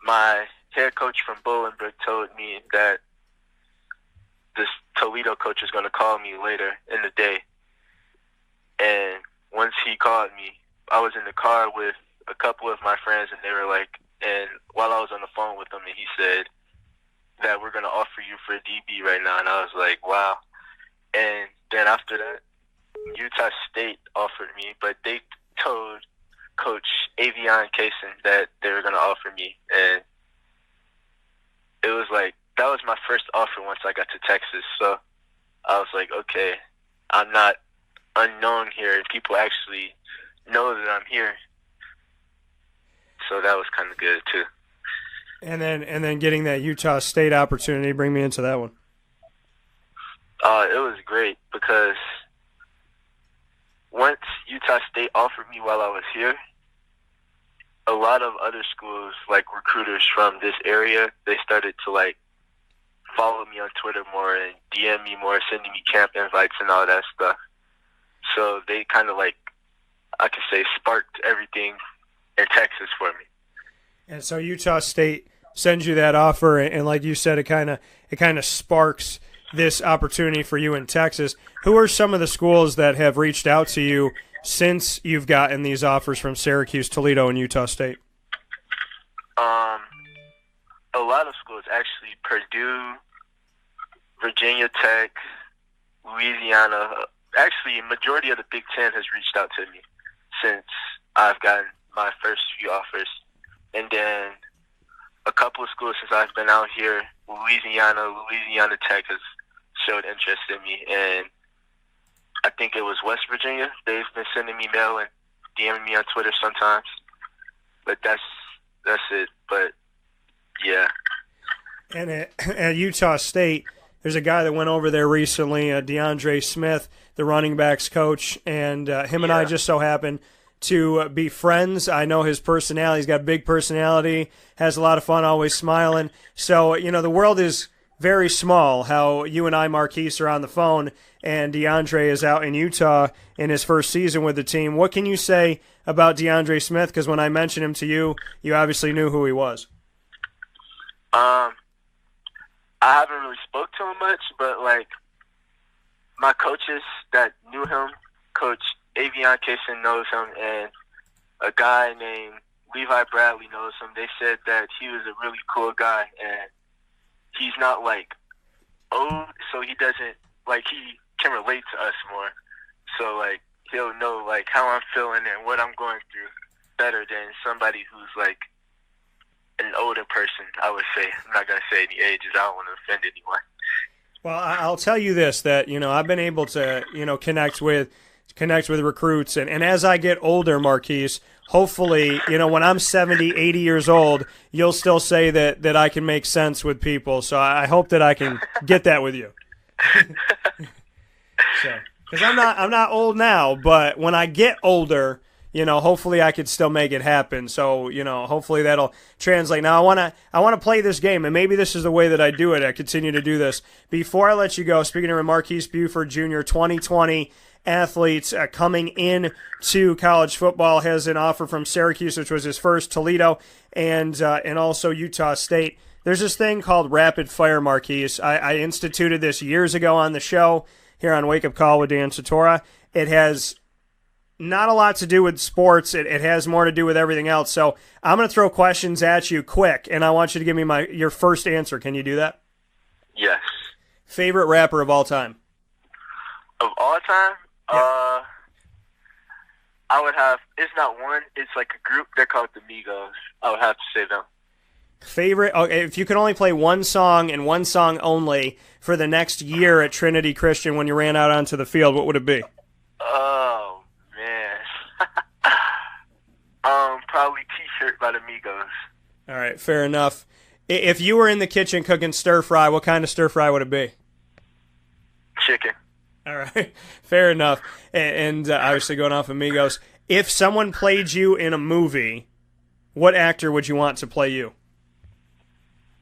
my head coach from Bolingbrook told me that this Toledo coach is going to call me later in the day. And once he called me, I was in the car with a couple of my friends, and they were like, and while I was on the phone with them, and he said that we're going to offer you for a DB right now. And I was like, wow. And then after that, Utah State offered me, but they told Coach Avion Kaysen that they were going to offer me. And it was like, that was my first offer once I got to Texas. So I was like, okay, I'm not unknown here, and people actually know that I'm here. So that was kind of good too. And then getting that Utah State opportunity, bring me into that one. It was great because once Utah State offered me while I was here, a lot of other schools, like recruiters from this area, they started to like follow me on Twitter more and DM me more, sending me camp invites and all that stuff. So they kind of like, I could say, sparked everything in Texas for me. And so Utah State sends you that offer, and like you said, it kind of sparks this opportunity for you in Texas. Who are some of the schools that have reached out to you since you've gotten these offers from Syracuse, Toledo, and Utah State? A lot of schools, actually. Purdue, Virginia Tech, Louisiana. Actually, majority of the Big Ten has reached out to me since I've gotten my first few offers. And then a couple of schools since I've been out here, Louisiana Tech has showed interest in me. And I think it was West Virginia. They've been sending me mail and DMing me on Twitter sometimes. But that's it. But, yeah. And at Utah State, there's a guy that went over there recently, DeAndre Smith, the running backs coach, and him and I just so happened to be friends. I know his personality. He's got a big personality, has a lot of fun, always smiling. So, the world is very small. How you and I, Marques, are on the phone, and DeAndre is out in Utah in his first season with the team. What can you say about DeAndre Smith? Because when I mentioned him to you, you obviously knew who he was. I haven't really spoke to him much, but like my coaches that knew him, Coach Avion Kaysen knows him, and a guy named Levi Bradley knows him. They said that he was a really cool guy, and he's not like old, so he doesn't like he can relate to us more. So like he'll know like how I'm feeling and what I'm going through better than somebody who's like an older person, I would say. I'm not going to say any ages. I don't want to offend anyone. Well, I'll tell you this, that, I've been able to, connect with recruits. And as I get older, Marques, hopefully, when I'm 70, 80 years old, you'll still say that I can make sense with people. So I hope that I can get that with you. Because I'm not old now, but when I get older, hopefully I could still make it happen. So, hopefully that'll translate. Now I want to play this game, and maybe this is the way that I do it. I continue to do this. Before I let you go, speaking of Marques Buflord Jr., 2020 athletes coming in to college football, has an offer from Syracuse, which was his first, Toledo, and also Utah State. There's this thing called rapid fire, Marques. I instituted this years ago on the show here on Wake Up Call with Dan Tortora. It has not a lot to do with sports. It has more to do with everything else. So I'm going to throw questions at you quick, and I want you to give me your first answer. Can you do that? Yes. Favorite rapper of all time? Of all time? Yeah. I would have, it's not one, it's like a group. They're called the Migos. I would have to say them. Favorite, okay, if you could only play one song and one song only for the next year at Trinity Christian when you ran out onto the field, what would it be? Oh, man. Probably T-shirt by the Migos. All right, fair enough. If you were in the kitchen cooking stir fry, what kind of stir fry would it be? Chicken. All right, fair enough. And obviously going off Amigos, if someone played you in a movie, what actor would you want to play you?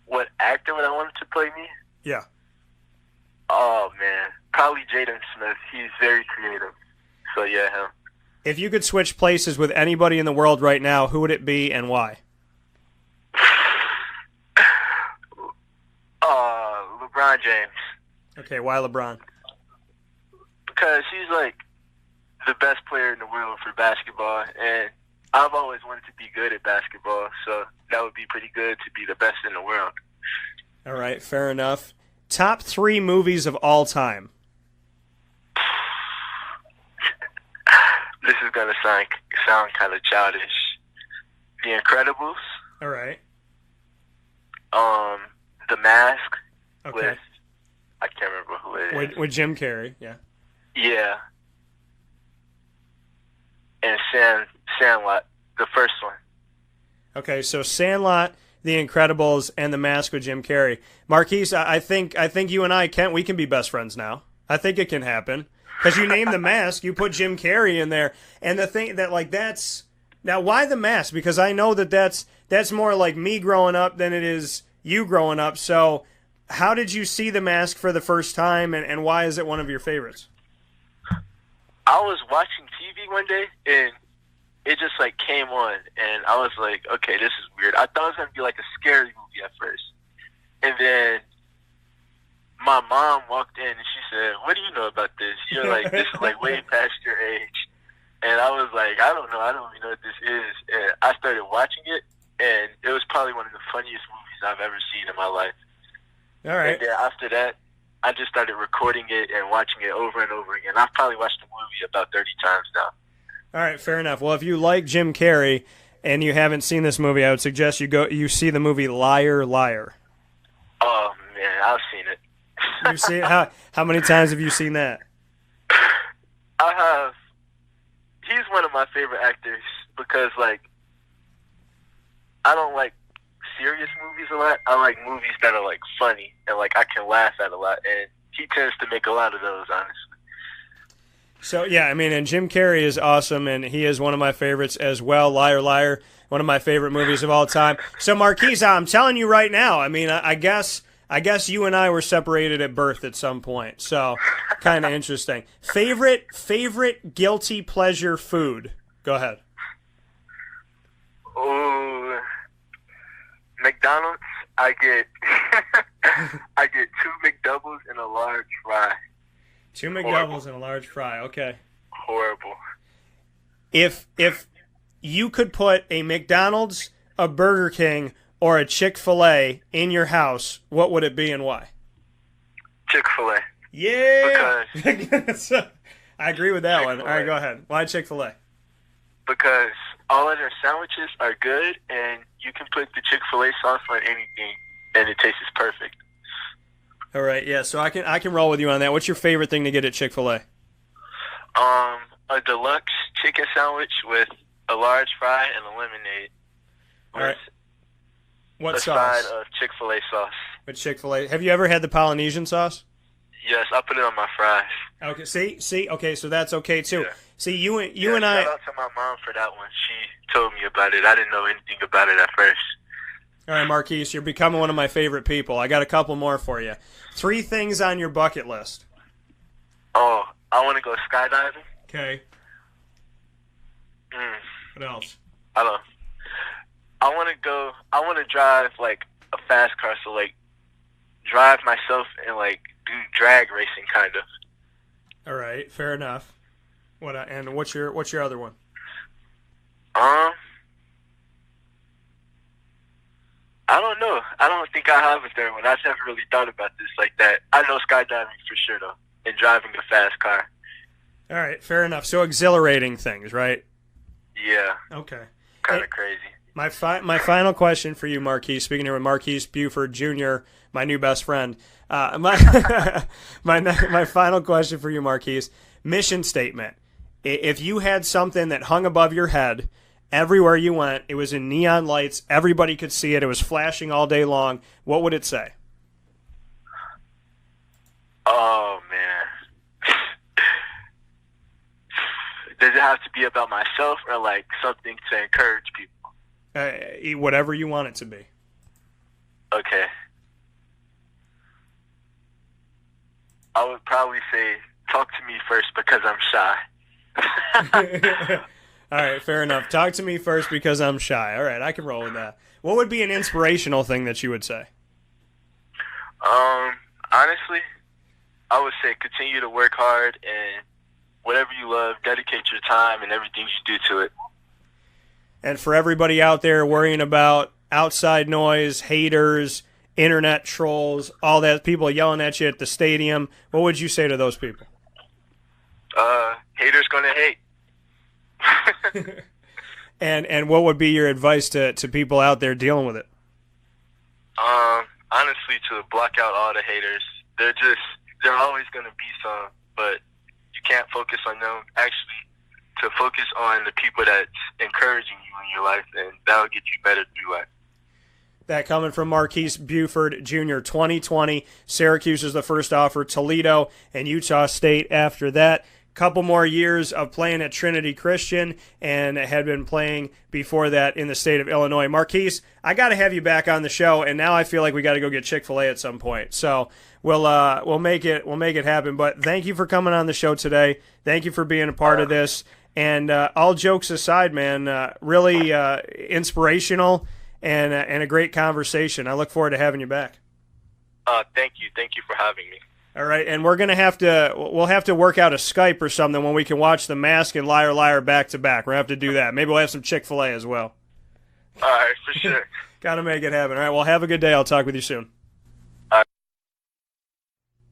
What actor would I want to play me? Yeah. Oh, man. Probably Jaden Smith. He's very creative. So, yeah, him. If you could switch places with anybody in the world right now, who would it be and why? LeBron James. Okay, why LeBron? Because he's like the best player in the world for basketball, and I've always wanted to be good at basketball, so that would be pretty good to be the best in the world. All right, fair enough. Top 3 movies of all time. This is going to sound kind of childish. The Incredibles. All right. The Mask. Okay. With, I can't remember who it is. With Jim Carrey, yeah. Yeah. And Sandlot, the first one. Okay, so Sandlot, The Incredibles, and The Mask with Jim Carrey. Marques, I think you and I we can be best friends now. I think it can happen. Because you named The Mask, you put Jim Carrey in there, and the thing that that's now why The Mask? Because I know that's more like me growing up than it is you growing up. So how did you see The Mask for the first time, and why is it one of your favorites? I was watching TV one day, and it just like came on, and I was like, okay, this is weird. I thought it was going to be like a scary movie at first. And then my mom walked in, and she said, what do you know about this? You're like, this is like way past your age. And I was like, I don't know. I don't even know what this is. And I started watching it, and it was probably one of the funniest movies I've ever seen in my life. All right. And then after that, I just started recording it and watching it over and over again. I've probably watched the movie about 30 times now. All right, fair enough. Well, if you like Jim Carrey and you haven't seen this movie, I would suggest you see the movie Liar, Liar. Oh, man, I've seen it. You've seen it? How many times have you seen that? I have. He's one of my favorite actors because, like, I don't like serious movies a lot. I like movies that are, like, funny and, like, I can laugh at a lot. And he tends to make a lot of those, honestly. So, yeah, I mean, and Jim Carrey is awesome, and he is one of my favorites as well. Liar, Liar, one of my favorite movies of all time. So, Marques, I'm telling you right now, I mean, I guess I guess you and I were separated at birth at some point, so kind of interesting. Favorite guilty pleasure food? Go ahead. Oh, McDonald's. I get I get 2 McDoubles and a large fry. 2 McDoubles and a large fry. Okay. Horrible. If you could put a McDonald's, a Burger King, or a Chick-fil-A in your house, what would it be and why? Chick-fil-A. Yeah. I agree with that one. All right, go ahead. Why Chick-fil-A? Because all of their sandwiches are good, and you can put the Chick-fil-A sauce on anything, and it tastes perfect. All right, yeah. So I can roll with you on that. What's your favorite thing to get at Chick-fil-A? A deluxe chicken sandwich with a large fry and a lemonade. All right. What a sauce? side of Chick-fil-A sauce. With Chick-fil-A. Have you ever had the Polynesian sauce? Yes, I put it on my fries. Okay. See. Okay, so that's okay too. Yeah. See, you and I. Shout out to my mom for that one. She told me about it. I didn't know anything about it at first. All right, Marques, you're becoming one of my favorite people. I got a couple more for you. 3 things on your bucket list. Oh, I want to go skydiving. Okay. What else? I don't know. I want to drive, like, a fast car, so, like, drive myself and, like, do drag racing, kind of. All right, fair enough. And what's your other one? I don't know. I don't think I have a third one. I've never really thought about this like that. I know skydiving for sure, though, and driving a fast car. All right, fair enough. So exhilarating things, right? Yeah. Okay. Kind of crazy. My final question for you, Marques, speaking here with Marques Buford Jr., my new best friend. My final question for you, Marques, mission statement. If you had something that hung above your head everywhere you went, it was in neon lights, everybody could see it, it was flashing all day long, what would it say? Oh, man. Does it have to be about myself or, like, something to encourage people? Whatever you want it to be. Okay. I would probably say, talk to me first because I'm shy. All right, fair enough. Talk to me first because I'm shy. All right, I can roll with that. What would be an inspirational thing that you would say? Honestly, I would say continue to work hard and whatever you love, dedicate your time and everything you do to it. And for everybody out there worrying about outside noise, haters, internet trolls, all that, people yelling at you at the stadium, what would you say to those people? Haters gonna hate. And what would be your advice to people out there dealing with it? Honestly, to block out all the haters. They're always gonna be some, but you can't focus on them. Actually, to focus on the people that's encouraging you in your life, and that'll get you better through life. That coming from Marques Buford Jr., 2020. Syracuse is the first offer, Toledo and Utah State after that. Couple more years of playing at Trinity Christian and had been playing before that in the state of Illinois. Marques, I got to have you back on the show, and now I feel like we got to go get Chick-fil-A at some point. So we'll make it happen. But thank you for coming on the show today. Thank you for being a part of this. And all jokes aside, man, really inspirational and a great conversation. I look forward to having you back. Thank you. Thank you for having me. All right, and we'll have to work out a Skype or something when we can watch The Mask and Liar Liar back to back. We'll have to do that. Maybe we'll have some Chick-fil-A as well. All right, for sure. Got to make it happen. All right, well, have a good day. I'll talk with you soon. All right.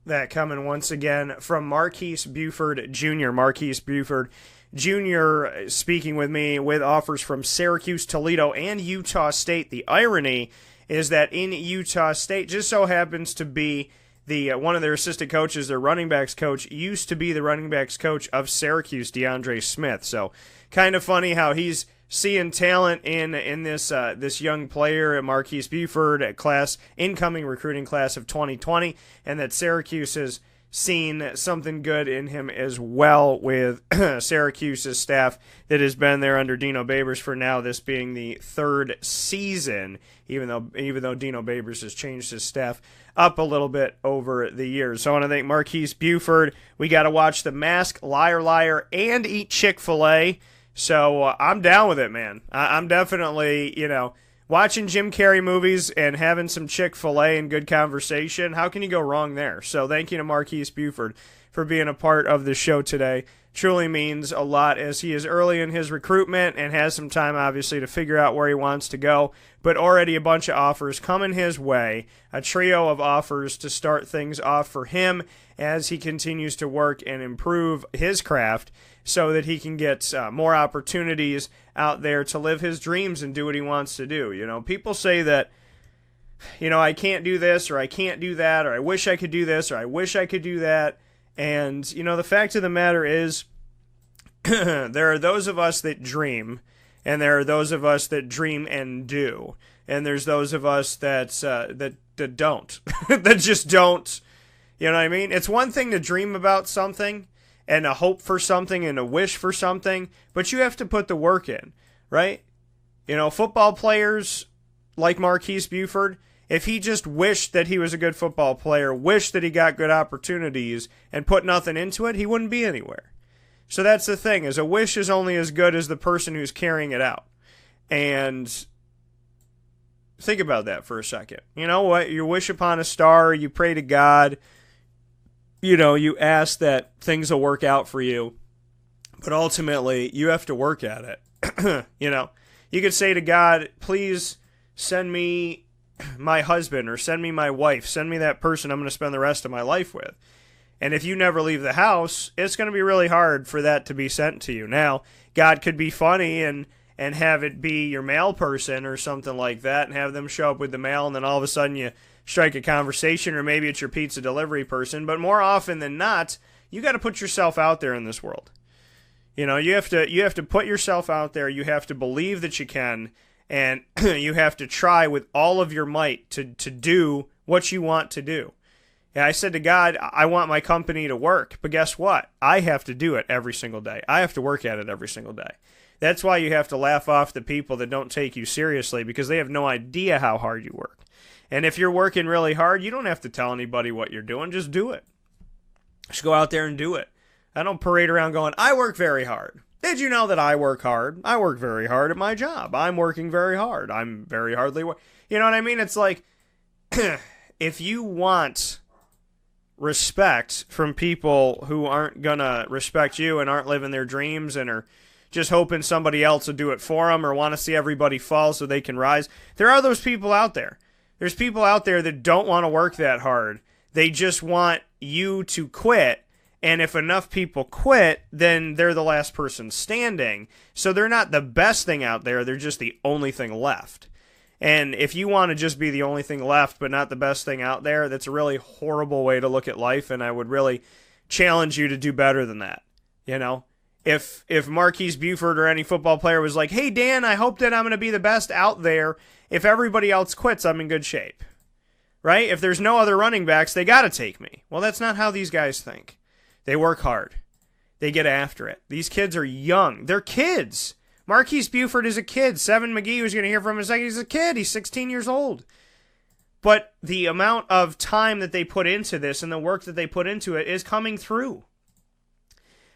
That coming once again from Marques Buford Jr. Marques Buford Jr. speaking with me with offers from Syracuse, Toledo, and Utah State. The irony is that in Utah State just so happens to be one of their assistant coaches, their running backs coach, used to be the running backs coach of Syracuse, DeAndre Smith. So kind of funny how he's seeing talent in this young player at Marques Buford, incoming recruiting class of 2020, and that Syracuse has seen something good in him as well with Syracuse's staff that has been there under Dino Babers for now, this being the third season, even though Dino Babers has changed his staff up a little bit over the years. So I want to thank Marques Buflord. We got to watch The Mask, Liar Liar, and eat Chick-fil-A. So I'm down with it, man. I'm definitely, watching Jim Carrey movies and having some Chick-fil-A and good conversation. How can you go wrong there? So thank you to Marques Buflord for being a part of the show today. Truly means a lot as he is early in his recruitment and has some time, obviously, to figure out where he wants to go. But already a bunch of offers coming his way, a trio of offers to start things off for him as he continues to work and improve his craft so that he can get more opportunities out there to live his dreams and do what he wants to do. People say that, I can't do this or I can't do that or I wish I could do this or I wish I could do that. And, the fact of the matter is there are those of us that dream, and there are those of us that dream and do. And there's those of us that don't, that just don't. You know what I mean? It's one thing to dream about something and to hope for something and to wish for something, but you have to put the work in, right? Football players like Marques Buflord, if he just wished that he was a good football player, wished that he got good opportunities, and put nothing into it, he wouldn't be anywhere. So that's the thing, is a wish is only as good as the person who's carrying it out. And think about that for a second. You know what? You wish upon a star, you pray to God, you ask that things will work out for you, but ultimately, you have to work at it. You could say to God, please send me my husband or send me my wife, send me that person I'm going to spend the rest of my life with. And if you never leave the house, it's going to be really hard for that to be sent to you. Now, God could be funny and have it be your mail person or something like that and have them show up with the mail and then all of a sudden you strike a conversation, or maybe it's your pizza delivery person. But more often than not, you got to put yourself out there in this world. You have to put yourself out there. You have to believe that you can. And you have to try with all of your might to do what you want to do. Yeah, I said to God, I want my company to work. But guess what? I have to do it every single day. I have to work at it every single day. That's why you have to laugh off the people that don't take you seriously, because they have no idea how hard you work. And if you're working really hard, you don't have to tell anybody what you're doing. Just do it. Just go out there and do it. I don't parade around going, I work very hard. Did you know that I work hard? I work very hard at my job. I'm working very hard. I'm very hardly working. You know what I mean? It's like, if you want respect from people who aren't going to respect you and aren't living their dreams and are just hoping somebody else will do it for them or want to see everybody fall so they can rise, there are those people out there. There's people out there that don't want to work that hard. They just want you to quit. And if enough people quit, then they're the last person standing. So they're not the best thing out there. They're just the only thing left. And if you want to just be the only thing left but not the best thing out there, that's a really horrible way to look at life. And I would really challenge you to do better than that. If Marques Buflord or any football player was like, hey, Dan, I hope that I'm going to be the best out there. If everybody else quits, I'm in good shape. Right? If there's no other running backs, they got to take me. Well, that's not how these guys think. They work hard. They get after it. These kids are young. They're kids. Marques Buflord is a kid. Seven McGee, who's going to hear from in a second, he's a kid. He's 16 years old. But the amount of time that they put into this and the work that they put into it is coming through.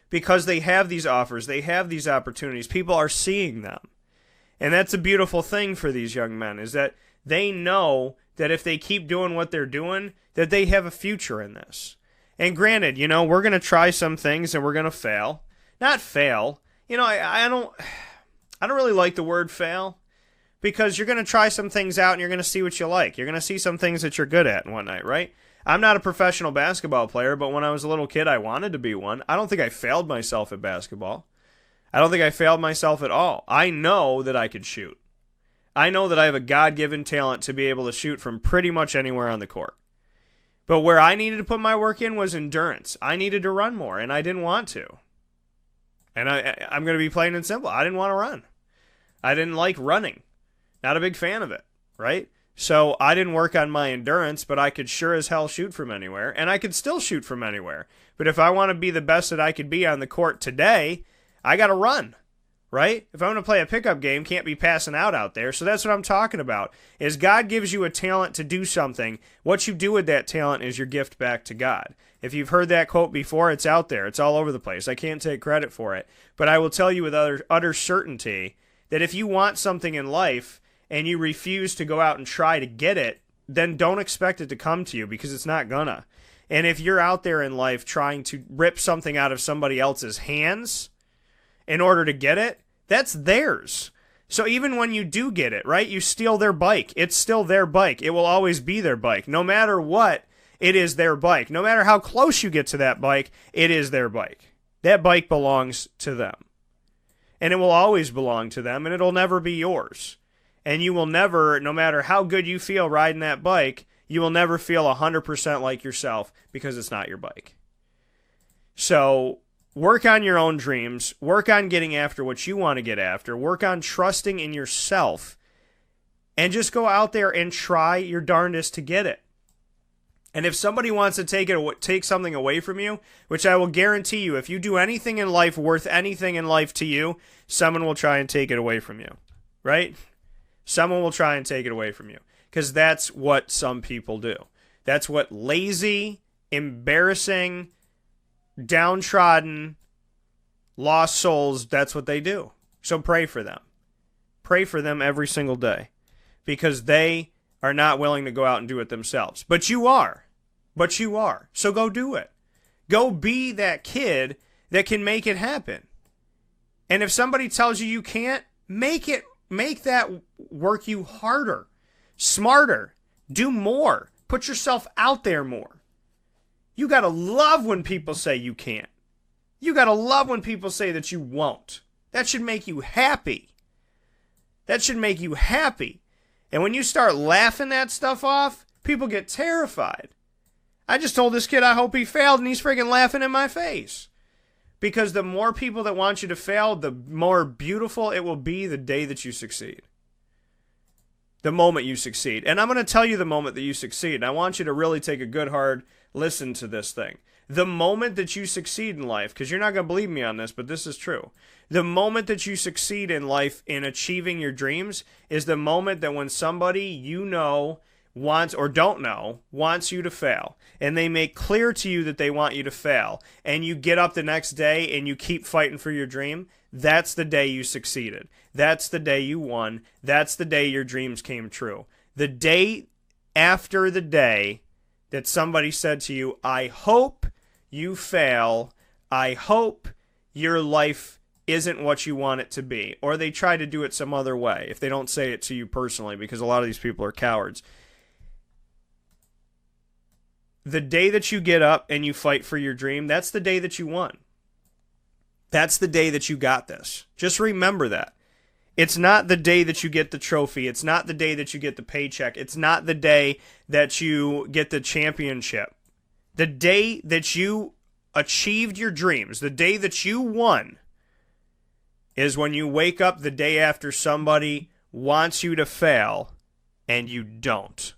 Because they have these offers. They have these opportunities. People are seeing them. And that's a beautiful thing for these young men, is that they know that if they keep doing what they're doing, that they have a future in this. And granted, we're going to try some things and we're going to fail. Not fail. I don't really like the word fail, because you're going to try some things out and you're going to see what you like. You're going to see some things that you're good at in one night, right? I'm not a professional basketball player, but when I was a little kid, I wanted to be one. I don't think I failed myself at basketball. I don't think I failed myself at all. I know that I could shoot. I know that I have a God-given talent to be able to shoot from pretty much anywhere on the court. But where I needed to put my work in was endurance. I needed to run more, and I didn't want to. And I'm going to be plain and simple. I didn't want to run. I didn't like running. Not a big fan of it, right? So I didn't work on my endurance, but I could sure as hell shoot from anywhere, and I could still shoot from anywhere. But if I want to be the best that I could be on the court today, I got to run, right? If I want to play a pickup game, can't be passing out there. So that's what I'm talking about, is God gives you a talent to do something. What you do with that talent is your gift back to God. If you've heard that quote before, it's out there. It's all over the place. I can't take credit for it. But I will tell you with utter certainty that if you want something in life and you refuse to go out and try to get it, then don't expect it to come to you, because it's not gonna. And if you're out there in life trying to rip something out of somebody else's hands in order to get it, that's theirs. So even when you do get it, right, you steal their bike. It's still their bike. It will always be their bike. No matter what, it is their bike. No matter how close you get to that bike, it is their bike. That bike belongs to them. And it will always belong to them, and it'll never be yours. And you will never, no matter how good you feel riding that bike, you will never feel 100% like yourself, because it's not your bike. So work on your own dreams. Work on getting after what you want to get after. Work on trusting in yourself. And just go out there and try your darndest to get it. And if somebody wants to take something away from you, which I will guarantee you, if you do anything in life worth anything in life to you, someone will try and take it away from you, right? Someone will try and take it away from you, because that's what some people do. That's what lazy, embarrassing, downtrodden, lost souls, that's what they do. So pray for them. Pray for them every single day, because they are not willing to go out and do it themselves. But you are. So go do it. Go be that kid that can make it happen. And if somebody tells you you can't, make that work you harder, smarter, do more, put yourself out there more. You got to love when people say you can't. You got to love when people say that you won't. That should make you happy. And when you start laughing that stuff off, people get terrified. I just told this kid I hope he failed, and he's freaking laughing in my face. Because the more people that want you to fail, the more beautiful it will be the day that you succeed. The moment you succeed. And I'm going to tell you the moment that you succeed. And I want you to really take a good, hard listen to this thing. The moment that you succeed in life, because you're not going to believe me on this, but this is true. The moment that you succeed in life in achieving your dreams is the moment that when somebody you know wants or don't know wants you to fail, and they make clear to you that they want you to fail, and you get up the next day and you keep fighting for your dream, that's the day you succeeded. That's the day you won. That's the day your dreams came true. The day after the day that somebody said to you, I hope you fail, I hope your life isn't what you want it to be, or they try to do it some other way if they don't say it to you personally, because a lot of these people are cowards. The day that you get up and you fight for your dream, that's the day that you won. That's the day that you got this. Just remember that. It's not the day that you get the trophy. It's not the day that you get the paycheck. It's not the day that you get the championship. The day that you achieved your dreams, the day that you won, is when you wake up the day after somebody wants you to fail and you don't.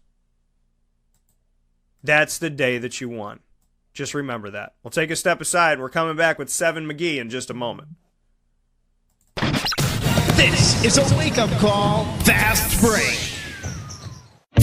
That's the day that you won. Just remember that. We'll take a step aside. We're coming back with Seven McGee in just a moment. This is a wake-up call, fast break.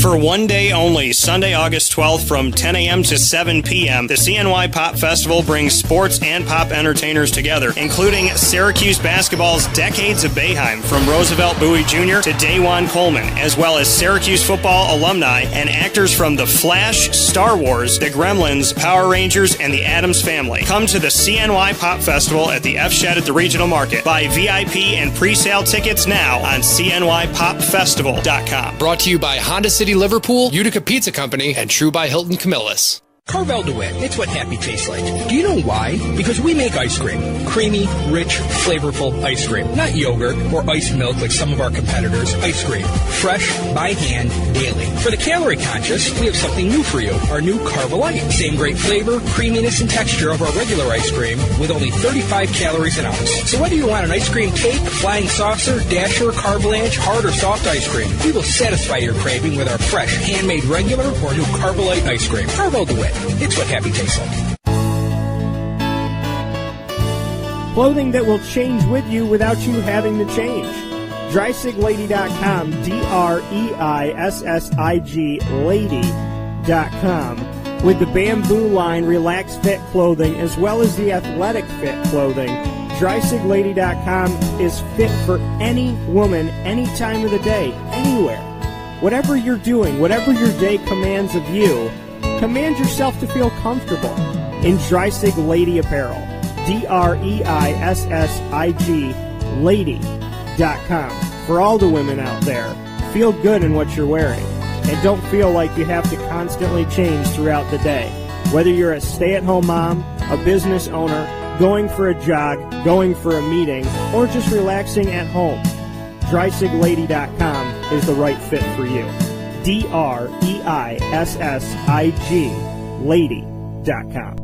For one day only, Sunday, August 12th from 10 a.m. to 7 p.m., the CNY Pop Festival brings sports and pop entertainers together, including Syracuse basketball's Decades of Boeheim, from Roosevelt Bowie Jr. to Dajuan Coleman, as well as Syracuse football alumni and actors from The Flash, Star Wars, The Gremlins, Power Rangers, and The Addams Family. Come to the CNY Pop Festival at the F Shed at the Regional Market. Buy VIP and pre-sale tickets now on CNYPopFestival.com. Brought to you by Honda City Liverpool, Utica Pizza Company, and True by Hilton Camillus. Carvel DeWitt, it's what happy tastes like. Do you know why? Because we make ice cream. Creamy, rich, flavorful ice cream. Not yogurt or iced milk like some of our competitors. Ice cream. Fresh, by hand, daily. For the calorie conscious, we have something new for you. Our new Carvelite. Same great flavor, creaminess, and texture of our regular ice cream with only 35 calories an ounce. So whether you want an ice cream cake, flying saucer, dasher, carvalanche, hard or soft ice cream, we will satisfy your craving with our fresh, handmade regular or new Carvelite ice cream. Carvel DeWitt. It's what happy tastes like. Clothing that will change with you without you having to change. DreissiglLady.com, DREISSIG Lady.com. With the Bamboo line Relaxed Fit clothing as well as the Athletic Fit clothing, DreissiglLady.com is fit for any woman, any time of the day, anywhere. Whatever you're doing, whatever your day commands of you, command yourself to feel comfortable in Dreissig Lady Apparel. DREISSIG Lady.com. For all the women out there, feel good in what you're wearing. And don't feel like you have to constantly change throughout the day. Whether you're a stay-at-home mom, a business owner, going for a jog, going for a meeting, or just relaxing at home, DreisigLady.com is the right fit for you. DREISSIG Lady.com.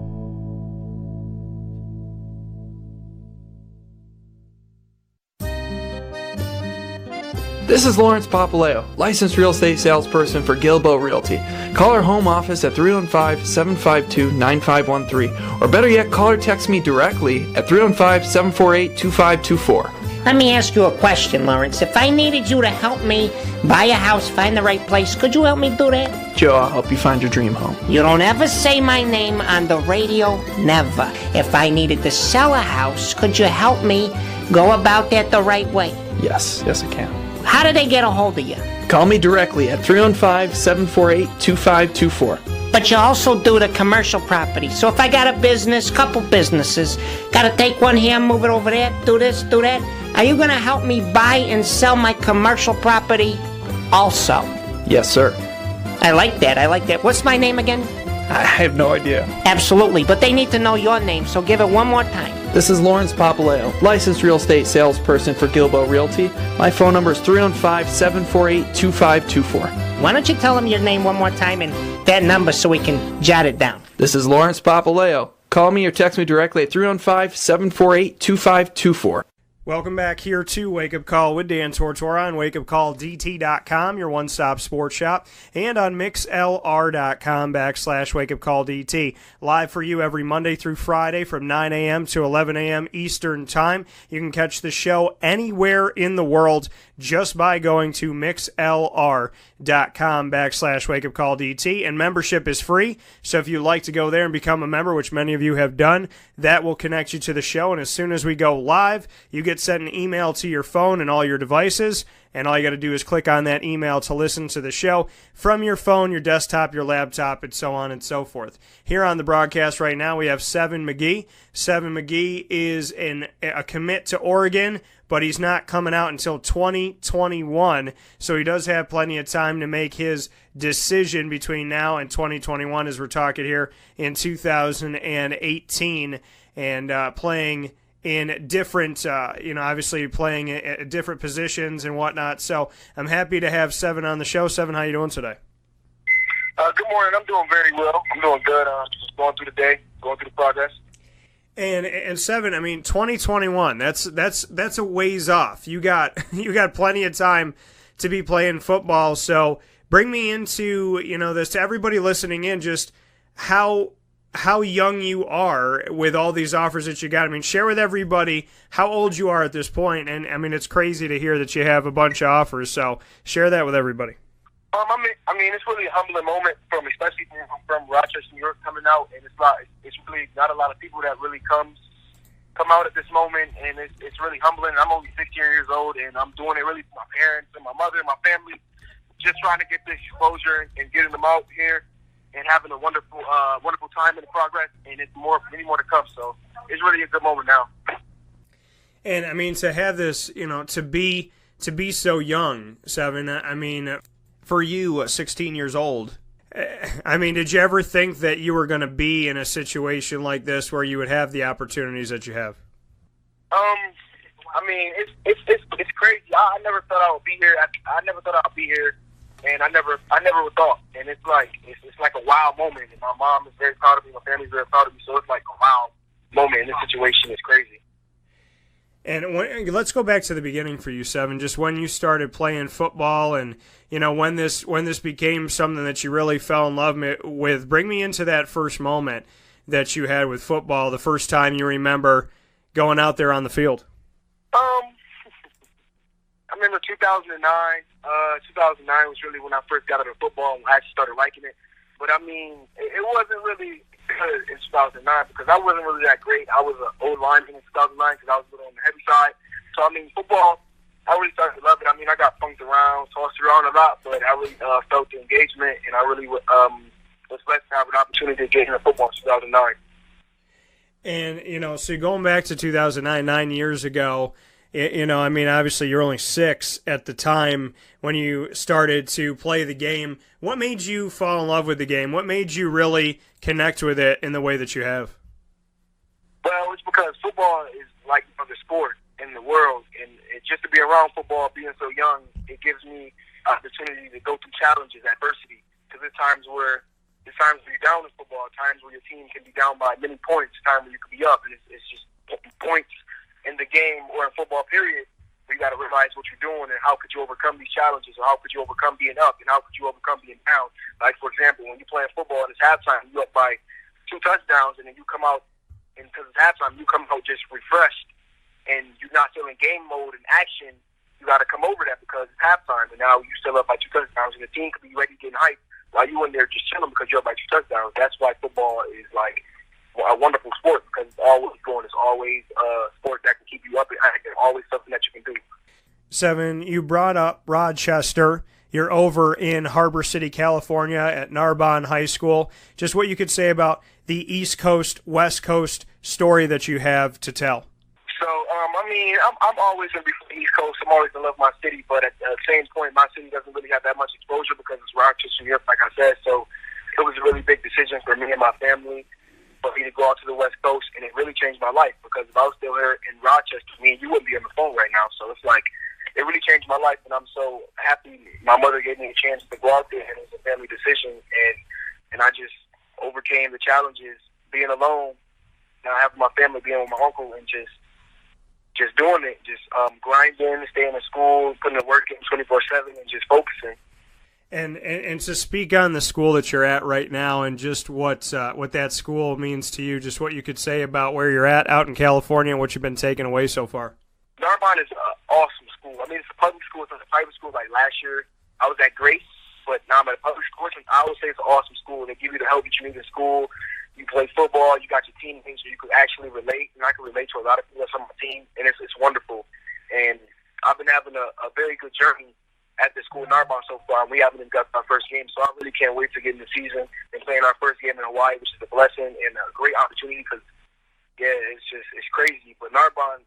This is Lawrence Papaleo, licensed real estate salesperson for Gilbo Realty. Call our home office at 315-752-9513, or better yet, call or text me directly at 315-748-2524. Let me ask you a question, Lawrence. If I needed you to help me buy a house, find the right place, could you help me do that? Joe, I'll help you find your dream home. You don't ever say my name on the radio, never. If I needed to sell a house, could you help me go about that the right way? Yes, I can. How do they get a hold of you? Call me directly at 315-748-2524. But you also do the commercial property. So if I got a business, couple businesses, got to take one here, move it over there, do this, do that, are you going to help me buy and sell my commercial property also? Yes, sir. I like that. What's my name again? I have no idea. Absolutely, but they need to know your name, so give it one more time. This is Lawrence Papaleo, licensed real estate salesperson for Gilbo Realty. My phone number is 315-748-2524. Why don't you tell them your name one more time and that number so we can jot it down? This is Lawrence Papaleo. Call me or text me directly at 315-748-2524. Welcome back here to Wake Up Call with Dan Tortora on wakeupcalldt.com, your one-stop sports shop, and on mixlr.com/wakeupcalldt. Live for you every Monday through Friday from 9 a.m. to 11 a.m. Eastern Time. You can catch the show anywhere in the world just by going to mixlr.com/wakeupcalldt, and membership is free, so if you'd like to go there and become a member, which many of you have done, that will connect you to the show, and as soon as we go live, you get sent an email to your phone and all your devices, and all you got to do is click on that email to listen to the show from your phone, your desktop, your laptop, and so on and so forth. Here on the broadcast right now, we have Seven McGee. Seven McGee is a commit to Oregon, but he's not coming out until 2021, so he does have plenty of time to make his decision between now and 2021 as we're talking here in 2018, and playing in different, obviously playing at different positions and whatnot. So I'm happy to have Seven on the show. Seven, how you doing today? Good morning. I'm doing very well. I'm doing good. Just going through the day, going through the progress. And Seven, I mean, 2021. That's a ways off. You got plenty of time to be playing football. So bring me into this, to everybody listening in, just how young you are with all these offers that you got. I mean, share with everybody how old you are at this point. And I mean, it's crazy to hear that you have a bunch of offers. So share that with everybody. I mean, it's really a humbling moment especially from Rochester, New York, coming out, and it's really not a lot of people that really come out at this moment, and it's really humbling. I'm only 16 years old, and I'm doing it really for my parents and my mother and my family, just trying to get this exposure and getting them out here and having a wonderful time in the progress, and it's many more to come. So it's really a good moment now. And I mean, to have this, to be so young, Seven. I mean, for you, 16 years old, I mean, did you ever think that you were going to be in a situation like this where you would have the opportunities that you have? I mean, it's crazy. I never thought I would be here. I never thought I would be here, and I never would thought. And it's like a wow moment. And my mom is very proud of me. My family's very proud of me. So it's like a wow moment. And this situation is crazy. And let's go back to the beginning for you, Seven. Just when you started playing football, and when this became something that you really fell in love with. Bring me into that first moment that you had with football. The first time you remember going out there on the field. I remember 2009. 2009 was really when I first got into football and I actually started liking it. But I mean, it wasn't really good in 2009 because I wasn't really that great. I was an old lineman in 2009 because I was a little on the heavy side. So I mean, football, I really started to love it. I mean, I got punked around, tossed around a lot, but I really felt the engagement, and I really was blessed to have an opportunity to get into football in 2009. And, so going back to 2009, 9 years ago, I mean, obviously you're only 6 at the time when you started to play the game. What made you fall in love with the game? What made you really connect with it in the way that you have? Well, it's because football is like another sport in the world, and just to be around football, being so young, it gives me opportunity to go through challenges, adversity, because there's times where you're down in football, times where your team can be down by many points, times where you can be up, and it's just points in the game or in football period, you got to realize what you're doing and how could you overcome these challenges, or how could you overcome being up, and how could you overcome being down. Like, for example, when you're playing football and it's halftime, you're up by 2 touchdowns, and then you come out, and because it's halftime, you come out just refreshed, and you're not still in game mode and action. You got to come over that because it's halftime, and now you're still up by 2 touchdowns, and the team could be ready getting hyped while you in there just chilling because you're up by 2 touchdowns. That's why football is like a wonderful sport, because it's always going. It's always a sport that can keep you up and active. Always something that you can do. Seven, you brought up Rochester. You're over in Harbor City, California at Narbonne High School. Just what you could say about the East Coast, West Coast story that you have to tell. So, I mean, I'm always going to be from the East Coast. I'm always going to love my city, but at the same point, my city doesn't really have that much exposure because it's Rochester, New York, like I said. So it was a really big decision for me and my family for me to go out to the West Coast, and it really changed my life because if I was still here in Rochester, me and you wouldn't be on the phone right now. So it's like, it really changed my life, and I'm so happy my mother gave me a chance to go out there, and it was a family decision, and I just overcame the challenges being alone, now having my family, being with my uncle, and just doing it, just grinding, staying in school, putting the work in 24/7, and just focusing. And to speak on the school that you're at right now and just what that school means to you, just what you could say about where you're at out in California and what you've been taking away so far. Narbonne is an awesome school. I mean, it's a public school. It's a private school. Like last year, I was at Grace, but now I'm at a public school. And I would say it's an awesome school. They give you the help that you need in school. You play football. You got your teammates so you can actually relate. And I can relate to a lot of people that's on my team, and it's wonderful. And I've been having a very good journey at the school in Narbonne so far. We haven't even got our first game, so I really can't wait to get in the season and playing our first game in Hawaii, which is a blessing and a great opportunity because, yeah, it's crazy. But Narbonne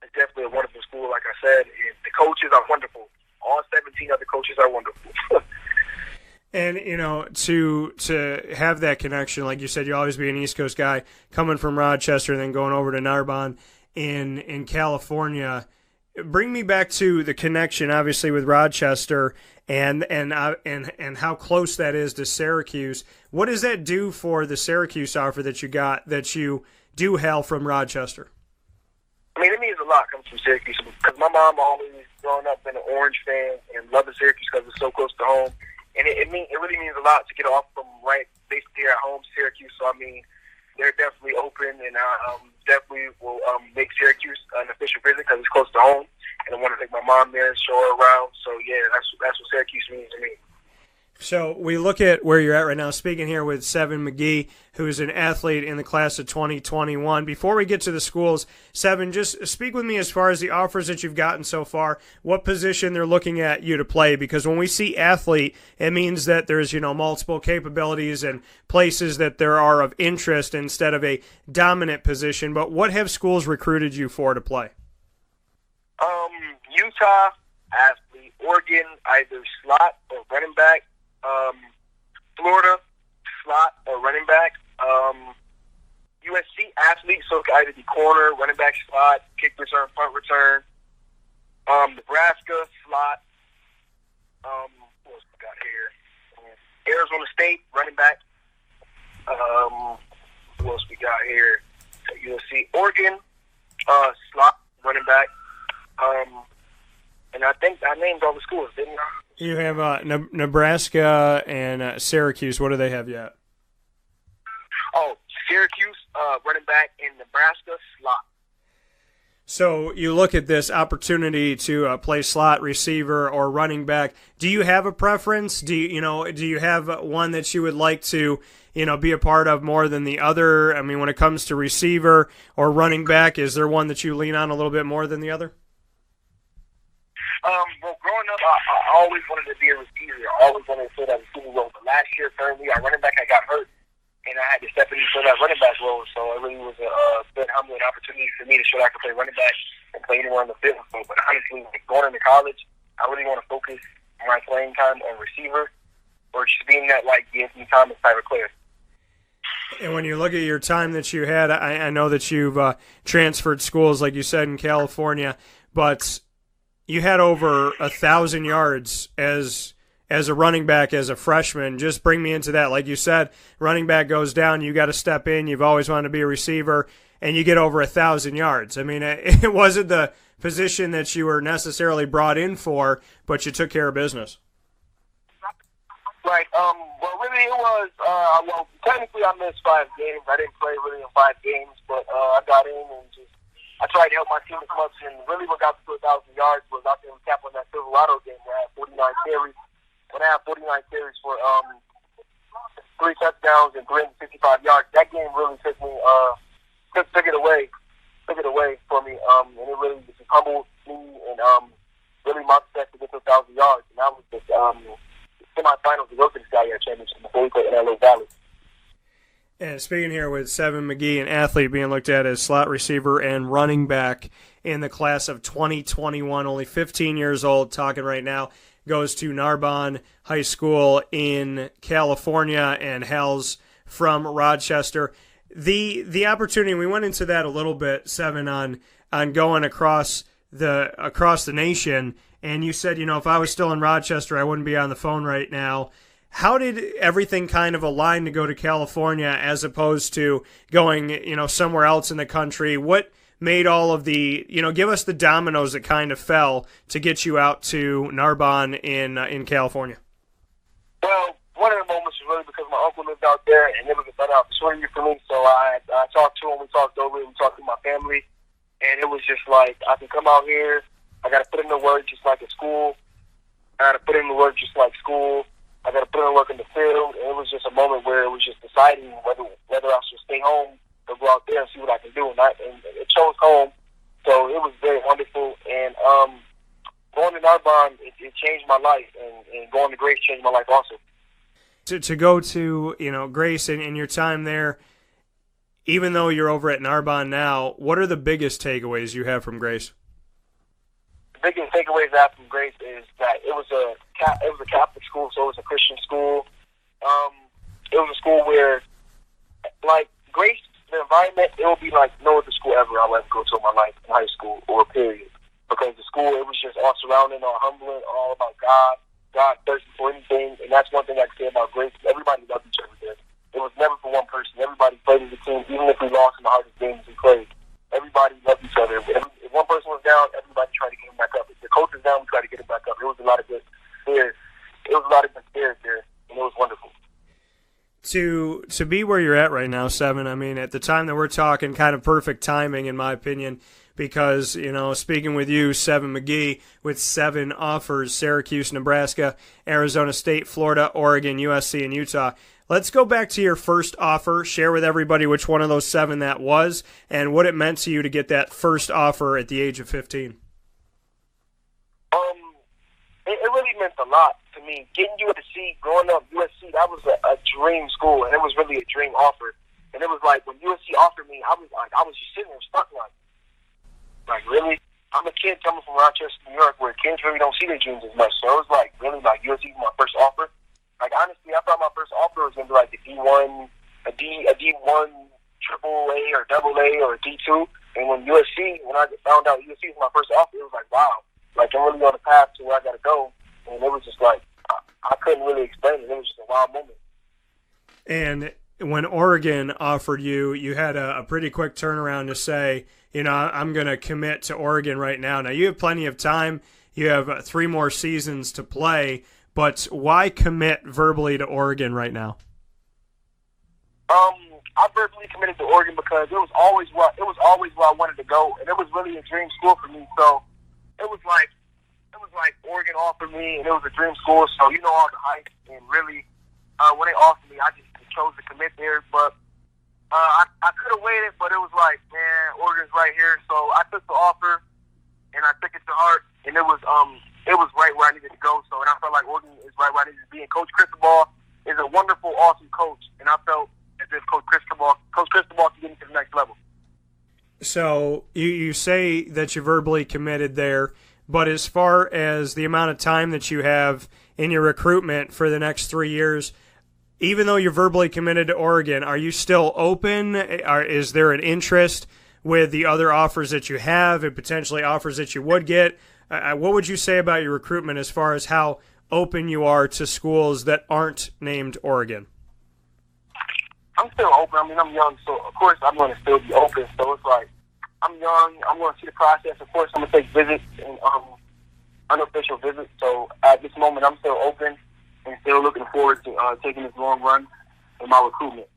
is definitely a wonderful school, like I said, and the coaches are wonderful. All 17 other coaches are wonderful. And, to have that connection, like you said, you'll always be an East Coast guy coming from Rochester and then going over to Narbonne in California. Bring me back to the connection, obviously, with Rochester and how close that is to Syracuse. What does that do for the Syracuse offer that you got that you do hail from Rochester? I mean, it means a lot coming from Syracuse because my mom always growing up been an Orange fan and loving Syracuse because it's so close to home. And it really means a lot to get off from right basically here at home, Syracuse. So, I mean, they're definitely open, and I definitely will make Syracuse an official visit because it's close to home. And I want to take my mom there and show her around. So, yeah, that's what Syracuse means to me. So we look at where you're at right now, speaking here with Seven McGee, who is an athlete in the class of 2021. Before we get to the schools, Seven, just speak with me as far as the offers that you've gotten so far, what position they're looking at you to play, because when we see athlete, it means that there's, multiple capabilities and places that there are of interest instead of a dominant position. But what have schools recruited you for to play? Utah, athlete. Oregon, either slot or running back. Florida, slot or running back. USC, athlete, so it could either be corner, running back, slot, kick return, punt return. Nebraska, slot. What else we got here? Arizona State, running back. What else we got here? USC, Oregon, slot, running back. And I think I named all the schools, didn't I? You have Nebraska and Syracuse. What do they have yet? Oh, Syracuse, running back, and Nebraska, slot. So you look at this opportunity to play slot receiver or running back. Do you have a preference? Do you have one that you would like to be a part of more than the other? I mean, when it comes to receiver or running back, is there one that you lean on a little bit more than the other? Well, growing up, I always wanted to be a receiver. I always wanted to fill that receiver role. But last year, currently, our running back, I got hurt, and I had to step in and fill that running back role. So it really was a good, humbling opportunity for me to show that I could play running back and play anywhere on the field. So, but honestly, going into college, I really want to focus my playing time on receiver or just being that, the Anthony Thomas type of player. And when you look at your time that you had, I know that you've transferred schools, like you said, in California, but you had over 1,000 yards as a running back as a freshman. Just bring me into that. Like you said, running back goes down, you got to step in. You've always wanted to be a receiver, and you get over 1,000 yards. I mean, it wasn't the position that you were necessarily brought in for, but you took care of business. Right. Well, really, it was. Technically, I missed 5 games. I didn't play really in 5 games, but I got in and I tried to help my team as much. And really, what got me to 1,000 yards was out there in Cap on that Silverado game where I had 49 carries. When I had 49 carries for 3 touchdowns and 355 yards, that game really took me, took it away for me. And it really just humbled me and really my success to get to 1,000 yards. And that was just semifinals to go to the Sky Air Championship before we played in LA Valley. And speaking here with Seven McGee, an athlete being looked at as slot receiver and running back in the class of 2021, only 15 years old, talking right now, goes to Narbonne High School in California and hails from Rochester. The opportunity, we went into that a little bit, Seven, on going across the nation, and you said, if I was still in Rochester, I wouldn't be on the phone right now. How did everything kind of align to go to California as opposed to going, somewhere else in the country? What made all of the, give us the dominoes that kind of fell to get you out to Narbonne in California? Well, one of the moments was really because my uncle lived out there, and it was a better opportunity for me. So I talked to him, we talked over it, we talked to my family, and it was just like, I can come out here, I got to put in the work just like at school, I got to put in the work just like school, I got to put in work in the field, and it was just a moment where it was just deciding whether I should stay home or go out there and see what I can do. And it chose home, so it was very wonderful. And going to Narbonne, it changed my life, and going to Grace changed my life also. To go to, Grace and your time there, even though you're over at Narbonne now, what are the biggest takeaways you have from Grace? The biggest takeaways I have from Grace is that it was a Catholic school, so it was a Christian school. It was a school where, Grace, the environment, it would be like no other school ever I'll ever go to in my life in high school or period. Because the school, it was just all surrounding, all humbling, all about God thirsting for anything. And that's one thing I can say about Grace. Everybody loved each other there. It was never for one person. Everybody played as a team, even if we lost in the hardest games we played. Everybody loved each other. If one person was down, everybody tried to get him back up. If the coach was down, we tried to get him back up. It was a lot of good spirit. It was a lot of good spirit there, and it was wonderful. To be where you're at right now, Seven, I mean, at the time that we're talking, kind of perfect timing, in my opinion, because, speaking with you, Seven McGee, with 7 offers, Syracuse, Nebraska, Arizona State, Florida, Oregon, USC, and Utah. Let's go back to your first offer. Share with everybody which one of those 7 that was and what it meant to you to get that first offer at the age of 15. It really meant a lot to me. Getting USC, growing up, USC, that was a dream school, and it was really a dream offer. And it was like, when USC offered me, I was just sitting there stuck like, really? I'm a kid coming from Rochester, New York, where kids really don't see their dreams as much. So it was like, really, USC was my first offer. Honestly, I thought my first offer A or a D2. And when I found out USC was my first offer, it was like, wow, like I'm really on the path to where I got to go. And it was just like, I couldn't really explain it. It was just a wild moment. And when Oregon offered you, you had a pretty quick turnaround to say, I'm going to commit to Oregon right now. Now, you have plenty of time. You have 3 more seasons to play, but why commit verbally to Oregon right now? I verbally committed to Oregon because it was always where I wanted to go, and it was really a dream school for me. So it was like Oregon offered me, and it was a dream school. So all the hype, and really when they offered me, I just chose to commit there. But I could have waited, but it was like, man, Oregon's right here. So I took the offer, and I took it to heart, and it was right where I needed to go. So, and I felt like Oregon is right where I needed to be. And Coach Cristobal is a wonderful, awesome coach, and I felt as if Coach Cristobal can get me to the next level. So you say that you verbally committed there, but as far as the amount of time that you have in your recruitment for the next 3 years, even though you're verbally committed to Oregon, are you still open? Is there an interest with the other offers that you have and potentially offers that you would get? What would you say about your recruitment as far as how open you are to schools that aren't named Oregon? I'm still open. I mean, I'm young, so of course I'm going to still be open. So it's like, I'm young. I'm going to see the process. Of course, I'm going to take visits and unofficial visits. So at this moment, I'm still open and still looking forward to taking this long run in my recruitment.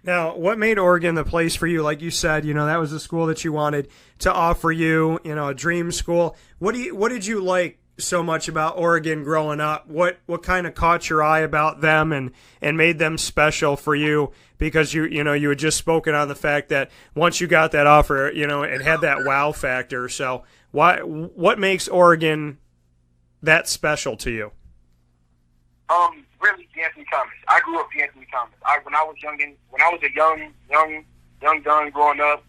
Now, what made Oregon the place for you? Like you said, that was the school that you wanted to offer you, a dream school. What did you like so much about Oregon growing up? What kind of caught your eye about them and made them special for you? Because you had just spoken on the fact that once you got that offer, it had that wow factor. So what makes Oregon that special to you? Really, D'Anthony Thomas. I grew up D'Anthony Thomas. When I was a young gun growing up,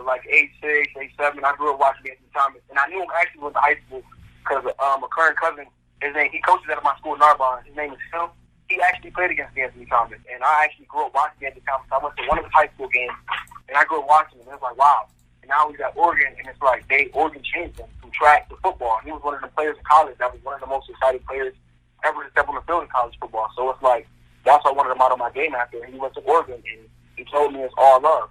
like age 6, age 7, I grew up watching D'Anthony Thomas, and I knew him actually went to high school because a current cousin, he coaches at my school in Narbonne. His name is Phil. He actually played against D'Anthony Thomas, and I actually grew up watching D'Anthony Thomas. I went to one of his high school games, and I grew up watching him, and it was like, wow. And now we got Oregon, and it's like Oregon changed him from track to football. And he was one of the players in college that was one of the most exciting players ever to step on the field in college football. So it's like, that's why I wanted to model my game after. And he went to Oregon, and he told me it's all love.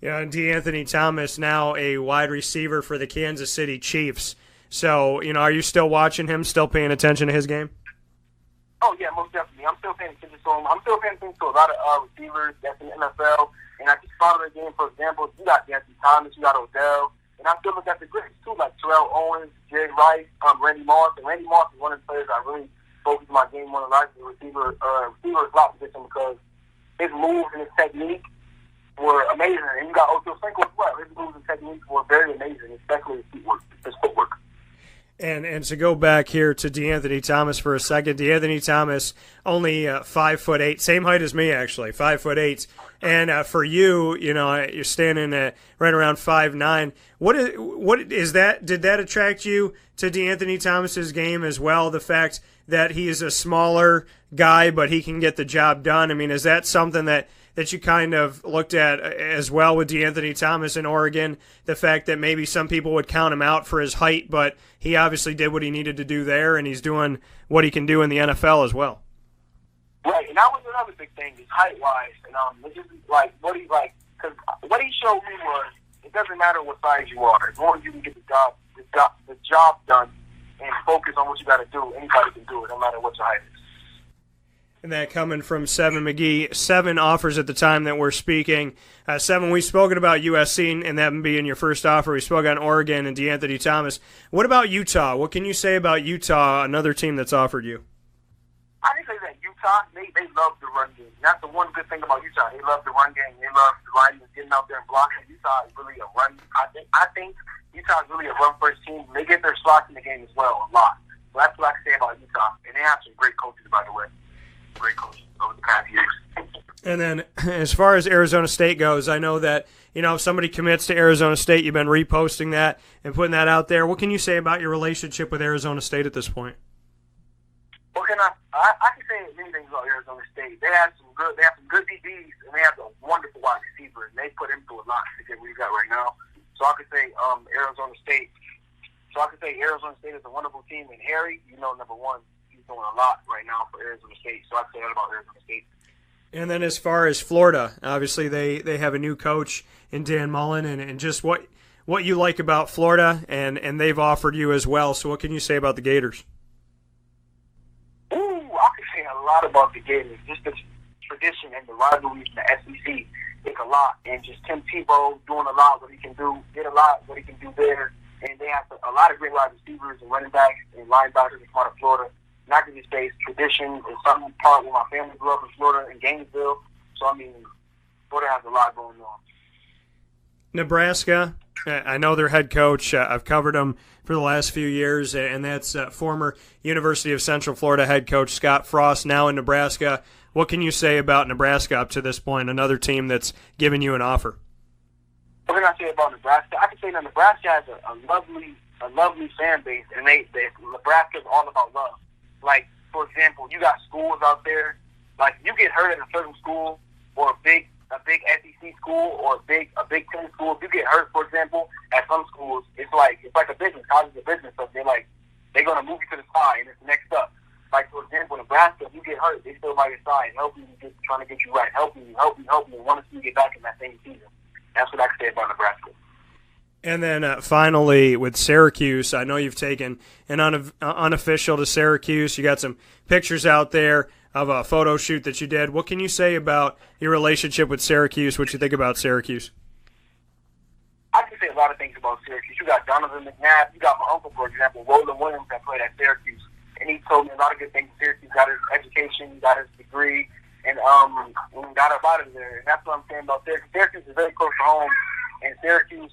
Yeah, and D'Anthony Thomas now a wide receiver for the Kansas City Chiefs. So, are you still watching him, still paying attention to his game? Oh, yeah, most definitely. I'm still paying attention to him. I'm still paying attention to a lot of receivers that's in the NFL. And I just follow the game, for example. You got D'Anthony Thomas, you got Odell. And I still look at the greats, too, like Terrell Owens, Jay Rice, Randy Moss. And Randy Moss is one of the players I really focus my game on a lot of the receiver slot position because his moves and his technique were amazing. And you got Ocho Cinco as well. His moves and techniques were very amazing, especially his footwork. And to go back here to D'Anthony Thomas for a second, D'Anthony Thomas only 5'8", same height as me actually, 5'8", and for you, you're standing at right around 5'9". What is that? Did that attract you to D'Anthony Thomas's game as well? The fact that he is a smaller guy, but he can get the job done. I mean, is that something that you kind of looked at as well with D'Anthony Thomas in Oregon? The fact that maybe some people would count him out for his height, but he obviously did what he needed to do there, and he's doing what he can do in the NFL as well. Right, and that was another big thing, is height-wise. And it's just because what he showed me was it doesn't matter what size you are, as long as you can get the job done and focus on what you got to do. Anybody can do it, no matter what your height is. And that coming from Seven McGee. 7 offers at the time that we're speaking. 7, we've spoken about USC and that being your first offer. We spoke on Oregon and D'Anthony Thomas. What about Utah? What can you say about Utah, another team that's offered you? I can say that Utah, they love the run game. That's the one good thing about Utah. They love the run game. They love the line getting out there and blocking. Utah is really a run. I think Utah is really a run-first team. They get their slots in the game as well a lot. So that's what I can say about Utah. And they have some great coaches, by the way. Great coaches over the past years. And then as far as Arizona State goes, I know that, if somebody commits to Arizona State, you've been reposting that and putting that out there. What can you say about your relationship with Arizona State at this point? What can I I can say many things about Arizona State. They have some good DBs, and they have a wonderful wide receiver, and they put him through a lot to get where he's at right now. So I could say Arizona State. So I could say Arizona State is a wonderful team, and Harry, number one, he's doing a lot right now for Arizona State. So I'd say that about Arizona State. And then as far as Florida, obviously they have a new coach in Dan Mullen, and just what you like about Florida, and they've offered you as well. So what can you say about the Gators? Ooh, I can say a lot about the Gators. Just the tradition and the rivalries in the SEC. It's a lot. And just Tim Tebow doing a lot, what he can do, did a lot, what he can do there. And they have a lot of great wide receivers and running backs and linebackers in part of Florida. Not just based tradition is some part where my family grew up in Florida in Gainesville. So, Florida has a lot going on. Nebraska, I know their head coach. I've covered him for the last few years, and that's former University of Central Florida head coach Scott Frost, now in Nebraska. What can you say about Nebraska up to this point, another team that's given you an offer? What can I say about Nebraska? I can say that Nebraska has a lovely fan base, and Nebraska is all about love. Like, for example, you got schools out there, like you get hurt at a certain school or a big SEC school or a Big Ten school. If you get hurt, for example, at some schools, it's like a business. College is a business, so they're gonna move you to the side and it's next up. Like, for example, Nebraska, if you get hurt, they still by your side, helping you, just trying to get you right, helping you, and want to see you get back in that same season. That's what I can say about Nebraska. And then finally, with Syracuse, I know you've taken an unofficial to Syracuse. You got some pictures out there of a photo shoot that you did. What can you say about your relationship with Syracuse, what you think about Syracuse? I can say a lot of things about Syracuse. You got Donovan McNabb. You got my uncle, for example, Roland Williams, that played at Syracuse. And he told me a lot of good things. Syracuse got his education, got his degree, and got up out of there. And that's what I'm saying about Syracuse. Syracuse is very close to home. And Syracuse,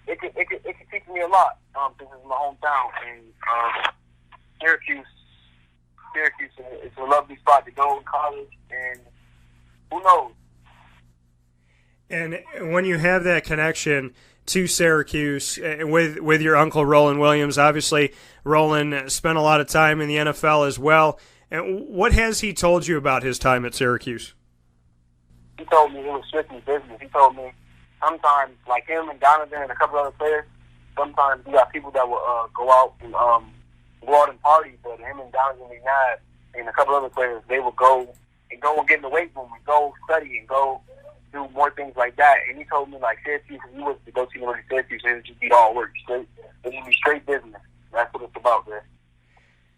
it could teach me a lot. This is my hometown, and Syracuse, it's a lovely spot to go in college, and who knows? And when you have that connection to Syracuse with your uncle Roland Williams, obviously Roland spent a lot of time in the NFL as well. And what has he told you about his time at Syracuse? He told me it was strictly business. He told me sometimes, like him and Donovan and a couple other players, sometimes you got people that will go out and party, but him and Donovan McNabb and a couple other players, they will go and get in the weight room and go study and go do more things like that. And he told me, like, Syracuse, if you was to go to University of Syracuse, it would just be all work. It would be straight business. That's what it's about, man.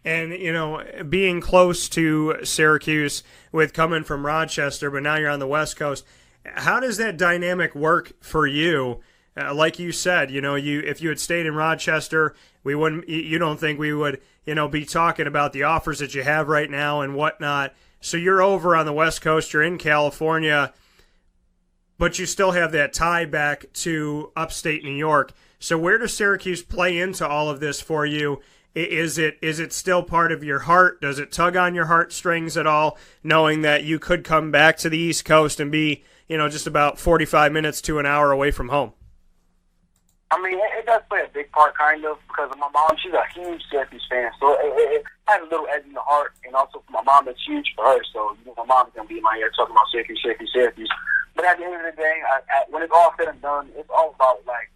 And, being close to Syracuse with coming from Rochester, but now you're on the West Coast, how does that dynamic work for you? Like you said, if you had stayed in Rochester, you don't think we would, be talking about the offers that you have right now and whatnot. So you're over on the West Coast, you're in California, but you still have that tie back to upstate New York. So where does Syracuse play into all of this for you? Is it still part of your heart? Does it tug on your heartstrings at all, knowing that you could come back to the East Coast and be, just about 45 minutes to an hour away from home? I mean, it does play a big part, kind of, because of my mom. She's a huge Syracuse fan, so it has a little edge in the heart, and also for my mom, it's huge for her. So my mom's going to be in my ear talking about Syracuse. But at the end of the day, when it's all said and done, it's all about, like,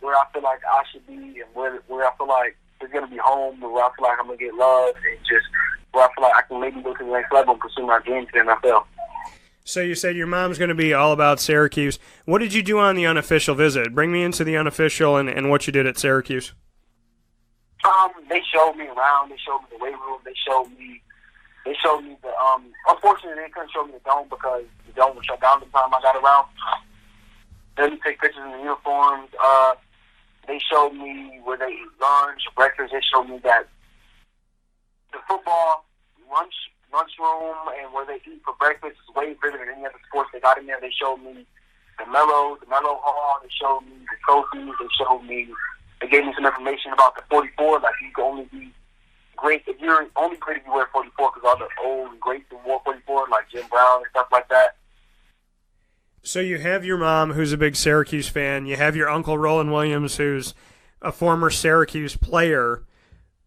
where I feel like I should be and where I feel like it's going to be home, and where I feel like I'm going to get love, and just where I feel like I can maybe go to the next level and pursue my dreams in the NFL. So you said your mom's going to be all about Syracuse. What did you do on the unofficial visit? Bring me into the unofficial and what you did at Syracuse. They showed me around. They showed me the weight room. They showed me the. Unfortunately, they couldn't show me the dome because the dome was shut down the time I got around. They didn't take pictures in the uniforms. They showed me where they eat lunch, breakfast. They showed me that the football lunchroom and where they eat for breakfast is way bigger than any other sports they got in there. They showed me the mellow hall. They showed me the trophies. They gave me some information about the 44. Like, you can only be great if you're only great if you wear 44, because all the old and greats who wore 44, like Jim Brown and stuff like that. So you have your mom, who's a big Syracuse fan. You have your uncle Roland Williams, who's a former Syracuse player.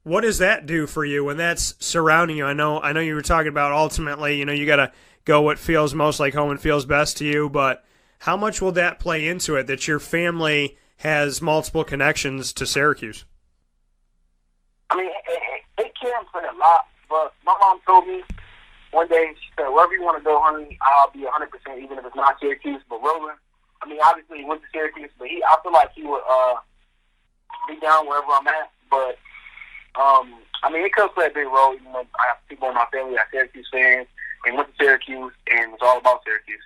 What does that do for you when that's surrounding you? I know you were talking about ultimately, you got to go what feels most like home and feels best to you, but how much will that play into it, that your family has multiple connections to Syracuse? I mean, it can play a lot, but my mom told me one day, she said, wherever you want to go, honey, I'll be 100%, even if it's not Syracuse. But Roland, I mean, obviously he went to Syracuse, but I feel like he would be down wherever I'm at. But, I mean, it could play a big role. I have people in my family that are Syracuse fans and went to Syracuse, and it's all about Syracuse.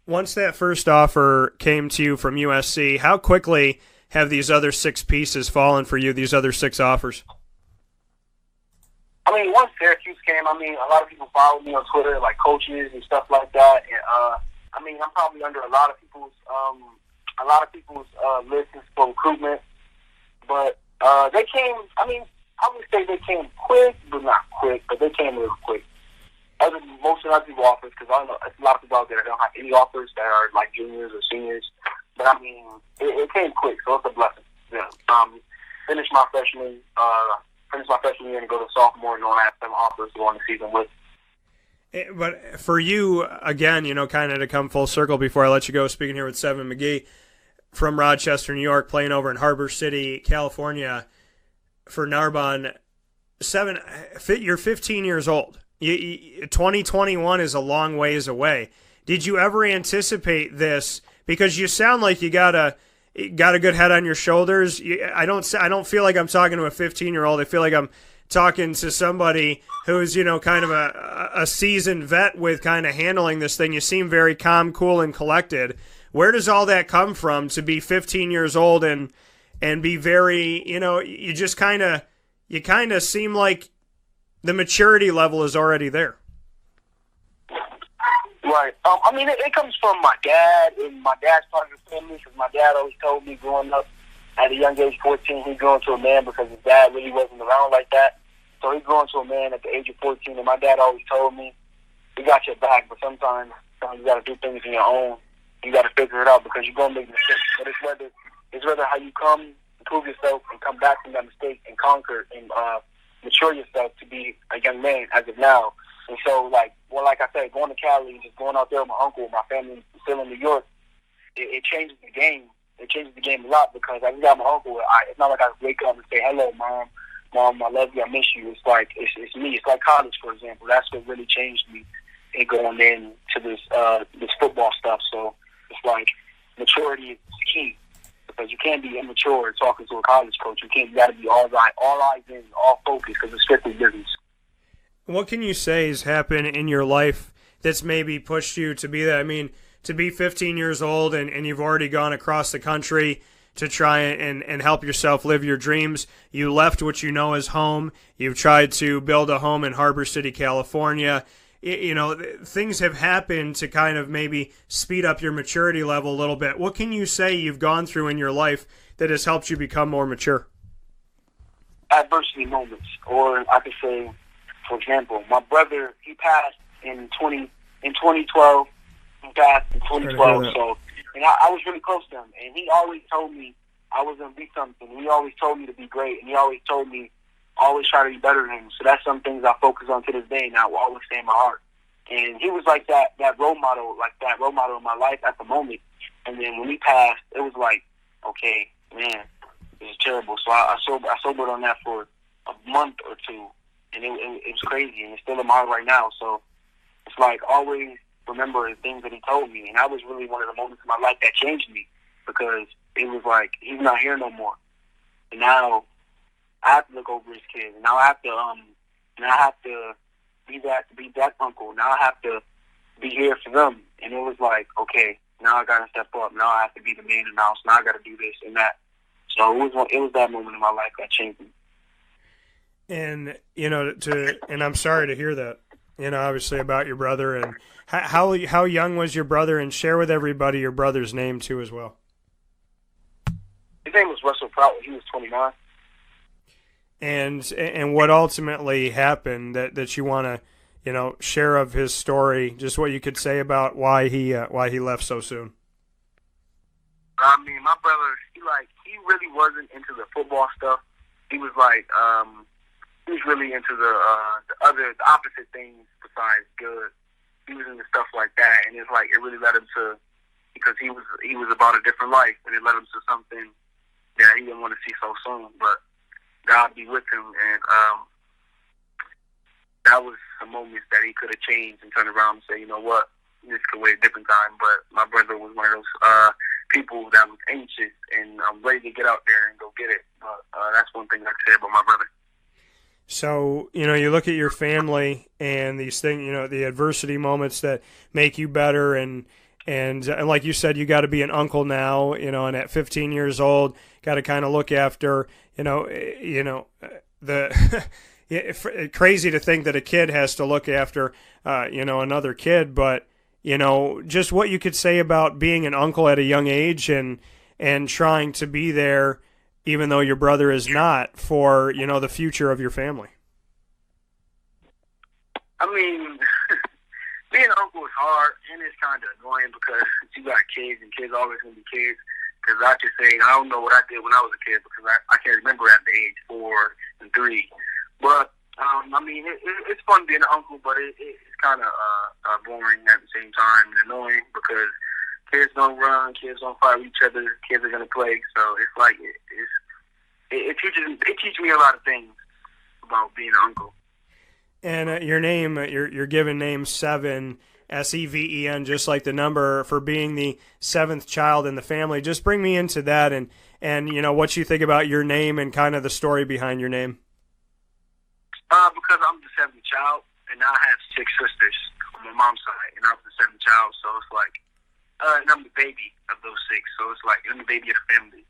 Once that first offer came to you from USC, how quickly have these other 6 pieces fallen for you, these other 6 offers? I mean, once Syracuse came, I mean, a lot of people follow me on Twitter, like coaches and stuff like that. And I mean, I'm probably under a lot of people's lists for recruitment. But they came. I mean, I would say they came quick, but not quick. But they came a little quick. Other than most of the other people offers, because I know there's a lot of people out there that don't have any offers that are like juniors or seniors. But I mean, it came quick, so it's a blessing. Yeah. Finished my freshman year and go to sophomore, and I have 7 offers to go on the season with. But for you, again, kind of to come full circle before I let you go, speaking here with Seven McGee from Rochester, New York, playing over in Harbor City, California for Narbonne. Seven, you're 15 years old. 2021 is a long ways away. Did you ever anticipate this? Because you sound like you got a good head on your shoulders. I don't feel like I'm talking to a 15-year-old. I feel like I'm talking to somebody who's, kind of a seasoned vet with kind of handling this thing. You seem very calm, cool, and collected. Where does all that come from to be 15 years old and be very, you just kind of seem like the maturity level is already there. Right. I mean, it comes from my dad and my dad's part of the family, because my dad always told me growing up at a young age, 14, he grew into a man because his dad really wasn't around like that. So he grew into a man at the age of 14, and my dad always told me, we got your back, but sometimes you got to do things on your own. You got to figure it out because you're going to make mistakes. But it's whether how you come, improve yourself, and come back from that mistake and conquer and mature yourself to be a young man as of now. And so, like I said, going to Cali, just going out there with my uncle, my family still in New York, it changes the game. It changes the game a lot because I just got my uncle. It's not like I wake up and say, hello, Mom. Mom, I love you. I miss you. It's like, it's me. It's like college, for example. That's what really changed me in going into this football stuff. So it's like maturity is key because you can't be immature talking to a college coach. You got to be all eyes in, all focused because it's strictly business. What can you say has happened in your life that's maybe pushed you to be that? I mean, to be 15 years old and you've already gone across the country to try and help yourself live your dreams. You left what you know as home. You've tried to build a home in Harbor City, California. Things have happened to kind of maybe speed up your maturity level a little bit. What can you say you've gone through in your life that has helped you become more mature? Adversity moments, or I could say, for example, my brother, he passed in 2012. He passed in 2012, so and I was really close to him, and he always told me I was going to be something. He always told me to be great, and he always told me always try to be better than him. So that's some things I focus on to this day, and I will always stay in my heart. And he was like that role model, in my life at the moment. And then when he passed, it was like, okay, man, this is terrible. So I sobered on that for a month or two, and it was crazy, and it's still in my heart right now. So it's like always remember the things that he told me, and that was really one of the moments in my life that changed me because it was like he's not here no more, and now I have to look over his kids. Now I have to be that uncle. Now I have to be here for them, and it was like okay, now I got to step up. Now I have to be the man in the house. Now I got to do this and that. So it was that moment in my life that changed me. And and I'm sorry to hear that. Obviously about your brother, and how young was your brother, and share with everybody your brother's name too as well. His name was Russell Prout. He was 29. And what ultimately happened that you want to share of his story, just what you could say about why he left so soon. I mean, my brother, he really wasn't into the football stuff, he was like, he was really into the opposite things besides good. He was into stuff like that, and it's like it really led him to, because he was about a different life, and it led him to something that he didn't want to see so soon. But God be with him, and that was some moments that he could have changed and turned around and say, you know what, this could wait a different time. But my brother was one of those people that was anxious and ready to get out there and go get it. But that's one thing I can say about my brother. So, you look at your family and these things, the adversity moments that make you better, and like you said, you got to be an uncle now, and at 15 years old, got to kind of look after, the crazy to think that a kid has to look after, another kid, but, just what you could say about being an uncle at a young age and trying to be there, even though your brother is not, for, the future of your family. I mean, being an uncle is hard, and it's kind of annoying because you got kids, and kids always going to be kids. Because I can say, I don't know what I did when I was a kid, because I can't remember at the age 4 and 3. But, I mean, it's fun being an uncle, but it's kind of boring at the same time and annoying, because kids don't run, kids don't fight with each other, kids are going to play. So it's like, it teaches me a lot of things about being an uncle. And your name, your given name, Seven, Seven, just like the number, for being the 7th child in the family. Just bring me into that and what you think about your name and kind of the story behind your name. Because I'm the 7th child, and I have 6 sisters on my mom's side, and I was the 7th child, so it's like, and I'm the baby of those 6, so it's like, I'm the baby of the family.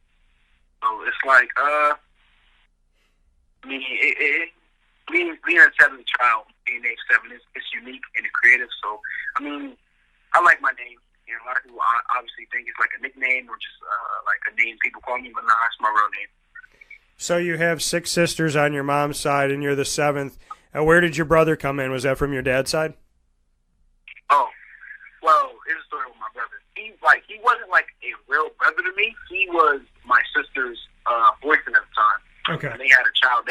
So it's like, being a 7th child, being named 7, it's unique and it's creative. So, I mean, I like my name. A lot of people obviously think it's like a nickname or just like a name people call me, but no, it's my real name. So you have 6 sisters on your mom's side, and you're the 7th. Where did your brother come in? Was that from your dad's side? Oh, well, here's a story with my brother. He wasn't like a real brother to me. He was my sister's boyfriend at the time. Okay. And they had a child,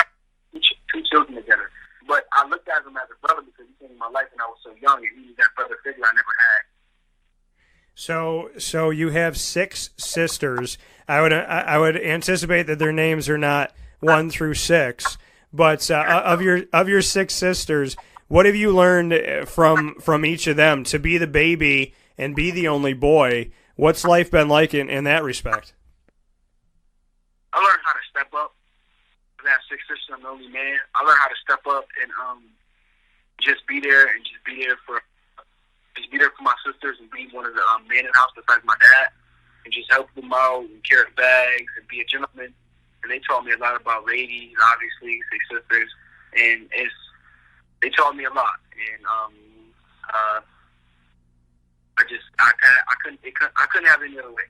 2 children together. But I looked at him as a brother because he came in my life when I was so young, and he was that brother figure I never had. So you have 6 sisters. I would anticipate that their names are not 1 through 6, but of your 6 sisters, what have you learned from each of them to be the baby and be the only boy? What's life been like in that respect? I learned how to step up. I have 6 sisters. I'm the only man. I learned how to step up and just be there for my sisters and be one of the men in the house besides my dad, and just help them out and carry bags and be a gentleman. And they taught me a lot about ladies, obviously, 6 sisters, and they taught me a lot. And I couldn't have it any other way.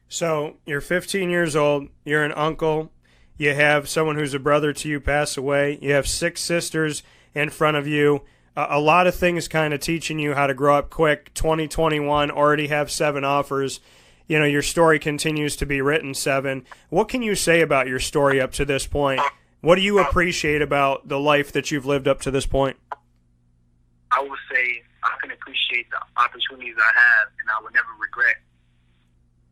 So you're 15 years old. You're an uncle. You have someone who's a brother to you pass away. You have 6 sisters in front of you. A lot of things kind of teaching you how to grow up quick. 2021, already have 7 offers. Your story continues to be written, 7. What can you say about your story up to this point? What do you appreciate about the life that you've lived up to this point? I would say I can appreciate the opportunities I have, and I would never regret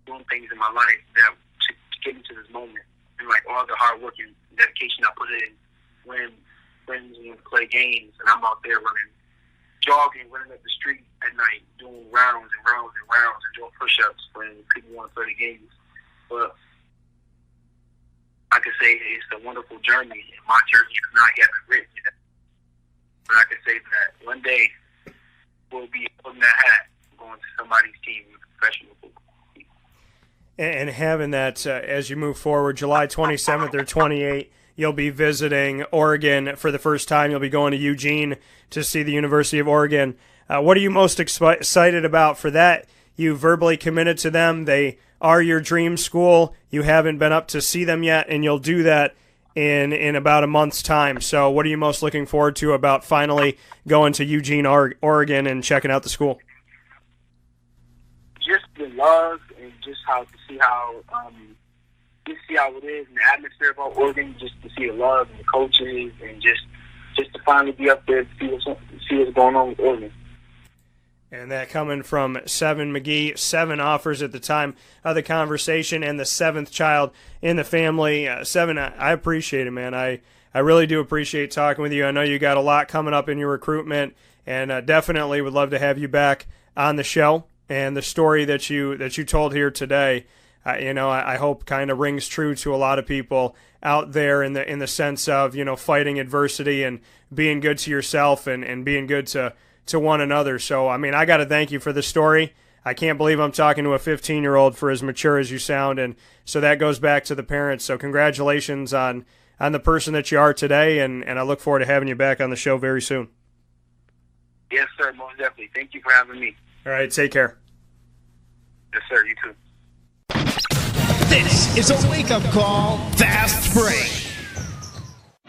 doing things in my life that to get me to this moment. And like all the hard work and dedication I put in when friends want to play games, and I'm out there jogging, running up the street at night, doing rounds and rounds and rounds, and doing push-ups when people want to play the games. But I can say it's a wonderful journey, and my journey is not yet written yet. But I can say that one day we'll be holding that hat, going to somebody's team in professional football. And having that as you move forward, July 27th or 28th, you'll be visiting Oregon for the first time. You'll be going to Eugene to see the University of Oregon. What are you most excited about for that? You verbally committed to them. They are your dream school. You haven't been up to see them yet, and you'll do that in about a month's time. So what are you most looking forward to about finally going to Eugene, Oregon, and checking out the school? Just the love and just how to see how just see how it is and the atmosphere about Oregon, just to see the love and the coaches and just to finally be up there to see what's going on with Oregon. And that coming from Seven McGee, 7 offers at the time of the conversation, and the 7th child in the family. Seven, I appreciate it, man. I really do appreciate talking with you. I know you got a lot coming up in your recruitment, and definitely would love to have you back on the show. And the story that you told here today, I hope kind of rings true to a lot of people out there in the sense of, fighting adversity and being good to yourself and being good to one another. So, I got to thank you for the story. I can't believe I'm talking to a 15-year-old for as mature as you sound, and so that goes back to the parents. So congratulations on the person that you are today, and I look forward to having you back on the show very soon. Yes, sir, most definitely. Thank you for having me. All right, take care. Yes, sir, you too. This is a wake-up call, Fast Break.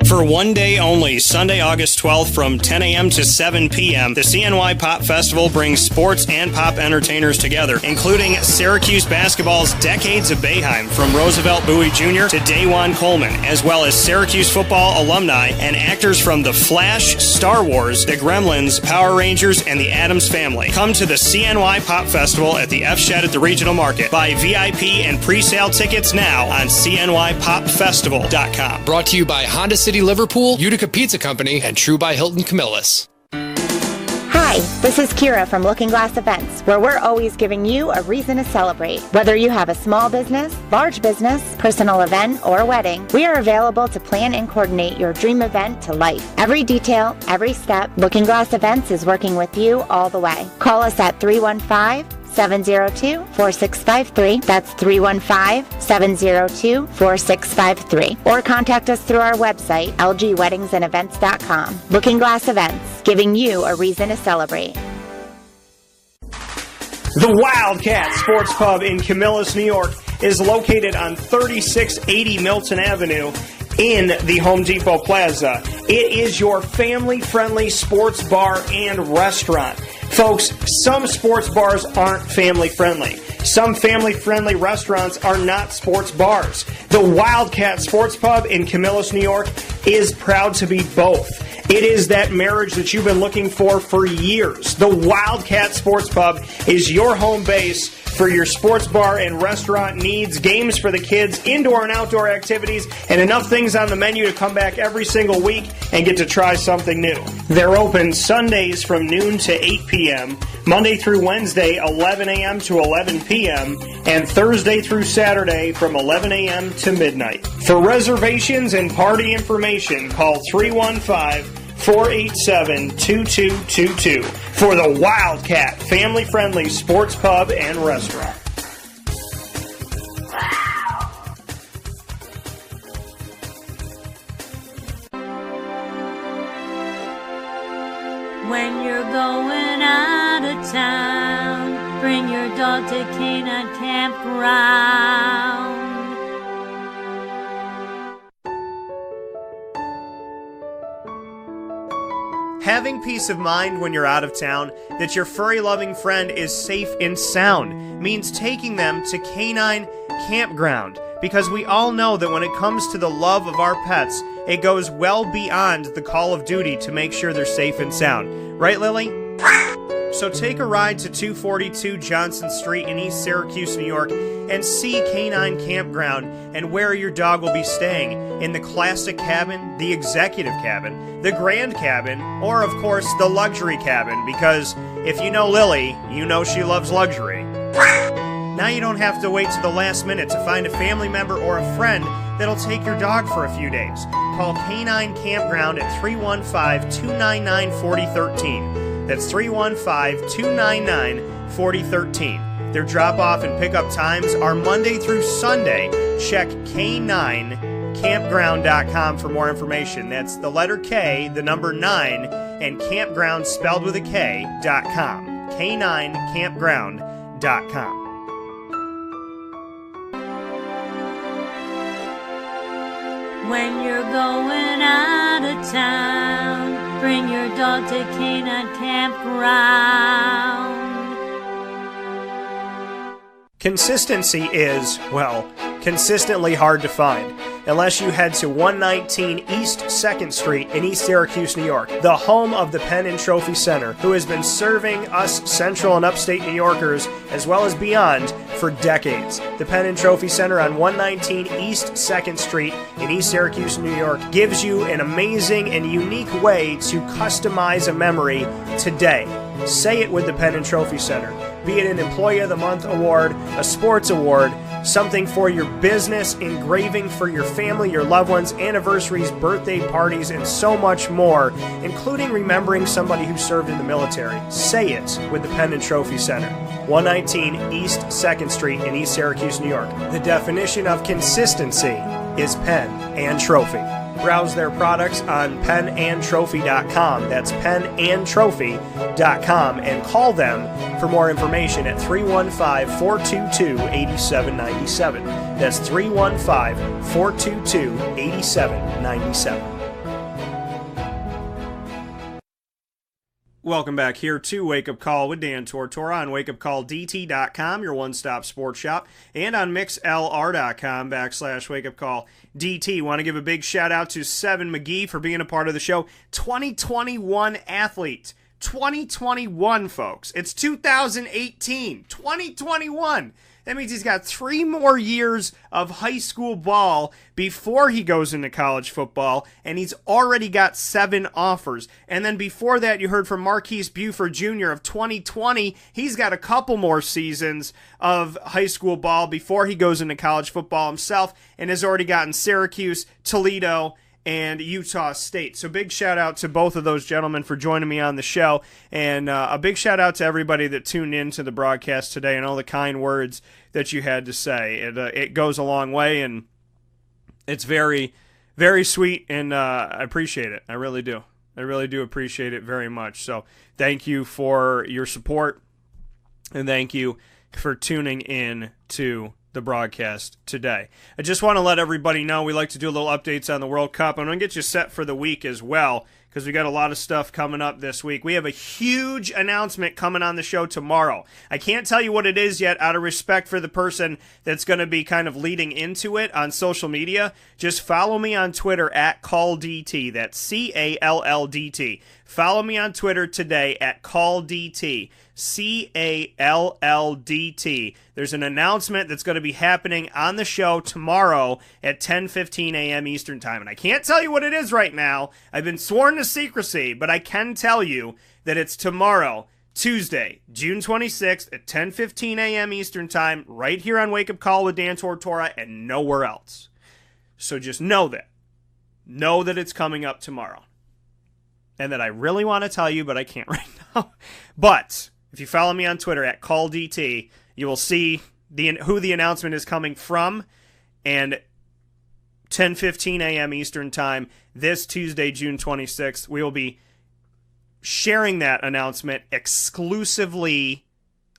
For one day only, Sunday, August 12th from 10 a.m. to 7 p.m., the CNY Pop Festival brings sports and pop entertainers together, including Syracuse basketball's Decades of Boeheim from Roosevelt Bowie Jr. to Dajuan Coleman, as well as Syracuse football alumni and actors from The Flash, Star Wars, The Gremlins, Power Rangers, and The Addams Family. Come to the CNY Pop Festival at the F Shed at the Regional Market. Buy VIP and pre-sale tickets now on CNYPopFestival.com. Brought to you by Honda City Liverpool, Utica Pizza Company, and True by Hilton Camillus. Hi, this is Kira from Looking Glass Events, where we're always giving you a reason to celebrate. Whether you have a small business, large business, personal event, or wedding, we are available to plan and coordinate your dream event to life. Every detail, every step, Looking Glass Events is working with you all the way. Call us at 315-702-4653. That's 315-702-4653. Or contact us through our website, lgweddingsandevents.com. Looking Glass Events, giving you a reason to celebrate. The Wildcat Sports Pub in Camillus, New York is located on 3680 Milton Avenue in the Home Depot Plaza. It is your family-friendly sports bar and restaurant. Folks, some sports bars aren't family-friendly. Some family-friendly restaurants are not sports bars. The Wildcat Sports Pub in Camillus, New York is proud to be both. It is that marriage that you've been looking for years. The Wildcat Sports Pub is your home base for your sports bar and restaurant needs, games for the kids, indoor and outdoor activities, and enough things on the menu to come back every single week and get to try something new. They're open Sundays from noon to 8 p.m., Monday through Wednesday, 11 a.m. to 11 p.m., and Thursday through Saturday from 11 a.m. to midnight. For reservations and party information, call 315-487-2222 for the Wildcat family-friendly sports pub and restaurant. When you're going out of town, bring your dog to Canine Campground. Having peace of mind when you're out of town that your furry-loving friend is safe and sound means taking them to Canine Campground, because we all know that when it comes to the love of our pets, it goes well beyond the call of duty to make sure they're safe and sound. Right, Lily? So take a ride to 242 Johnson Street in East Syracuse, New York, and see Canine Campground and where your dog will be staying in the classic cabin, the executive cabin, the grand cabin, or of course the luxury cabin, because if you know Lily, you know she loves luxury. Now you don't have to wait to the last minute to find a family member or a friend that'll take your dog for a few days. Call Canine Campground at 315-299-4013. That's 315-299-4013. Their drop-off and pickup times are Monday through Sunday. Check K9campground.com for more information. That's the letter K, the number 9, and campground spelled with a K.com. K9campground.com. When you're going out of town, bring your dog to Canine Campground. Consistency is, well, consistently hard to find. Unless you head to 119 East 2nd Street in East Syracuse, New York, the home of the Pen and Trophy Center, who has been serving us Central and Upstate New Yorkers, as well as beyond, for decades. The Pen and Trophy Center on 119 East 2nd Street in East Syracuse, New York, gives you an amazing and unique way to customize a memory today. Say it with the Pen and Trophy Center. Be it an Employee of the Month award, a sports award, something for your business, engraving for your family, your loved ones, anniversaries, birthday parties, and so much more, including remembering somebody who served in the military. Say it with the Pen and Trophy Center. 119 East 2nd Street in East Syracuse, New York. The definition of consistency is pen and trophy. Browse their products on penandtrophy.com. That's penandtrophy.com, and call them for more information at 315-422-8797. That's 315-422-8797. Welcome back here to Wake Up Call with Dan Tortora on wakeupcalldt.com, your one-stop sports shop, and on mixlr.com/wakeupcalldt. Want to give a big shout out to Seven McGee for being a part of the show. 2021 athlete. 2021, folks. It's 2018. 2021. That means he's got 3 more years of high school ball before he goes into college football, and he's already got 7 offers. And then before that, you heard from Marques Buflord Jr. of 2020. He's got a couple more seasons of high school ball before he goes into college football himself, and has already gotten Syracuse, Toledo, and Utah State. So big shout out to both of those gentlemen for joining me on the show, and a big shout out to everybody that tuned in to the broadcast today and all the kind words that you had to say. It goes a long way, and it's very, very sweet, and I appreciate it. I really do. I really do appreciate it very much. So thank you for your support, and thank you for tuning in to the broadcast today. I just want to let everybody know we like to do little updates on the World Cup. I'm going to get you set for the week as well, because we got a lot of stuff coming up this week. We have a huge announcement coming on the show tomorrow. I can't tell you what it is yet out of respect for the person that's going to be kind of leading into it on social media. Just follow me on Twitter at CallDT. That's CALLDT. Follow me on Twitter today at CallDT. CALLDT. There's an announcement that's going to be happening on the show tomorrow at 10:15 a.m. Eastern Time. And I can't tell you what it is right now. I've been sworn to secrecy, but I can tell you that it's tomorrow, Tuesday, June 26th at 10:15 a.m. Eastern Time, right here on Wake Up Call with Dan Tortora and nowhere else. So just know that. Know that it's coming up tomorrow. And that I really want to tell you, but I can't right now. But if you follow me on Twitter at CallDT, you will see who the announcement is coming from. And 10:15 a.m. Eastern Time this Tuesday, June 26th, we will be sharing that announcement exclusively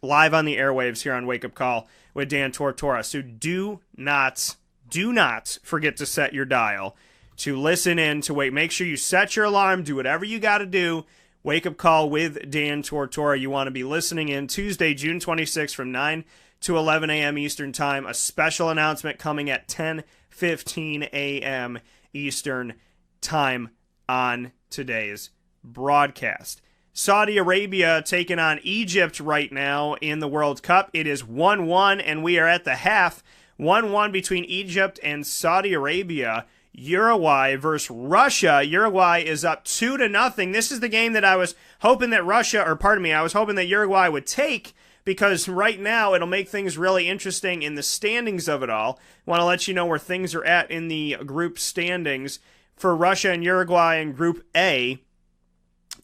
live on the airwaves here on Wake Up Call with Dan Tortora. So do not forget to set your dial to listen in, to wait. Make sure you set your alarm, do whatever you got to do. Wake Up Call with Dan Tortora. You want to be listening in Tuesday, June 26th from 9 to 11 a.m. Eastern Time. A special announcement coming at 10:15 a.m. Eastern Time on today's broadcast. Saudi Arabia taking on Egypt right now in the World Cup. It is 1-1, and we are at the half. 1-1 between Egypt and Saudi Arabia. Uruguay versus Russia. Uruguay is up 2-0. This is the game that I was hoping that I was hoping that Uruguay would take, because right now it'll make things really interesting in the standings of it all. I want to let you know where things are at in the group standings for Russia and Uruguay in Group A.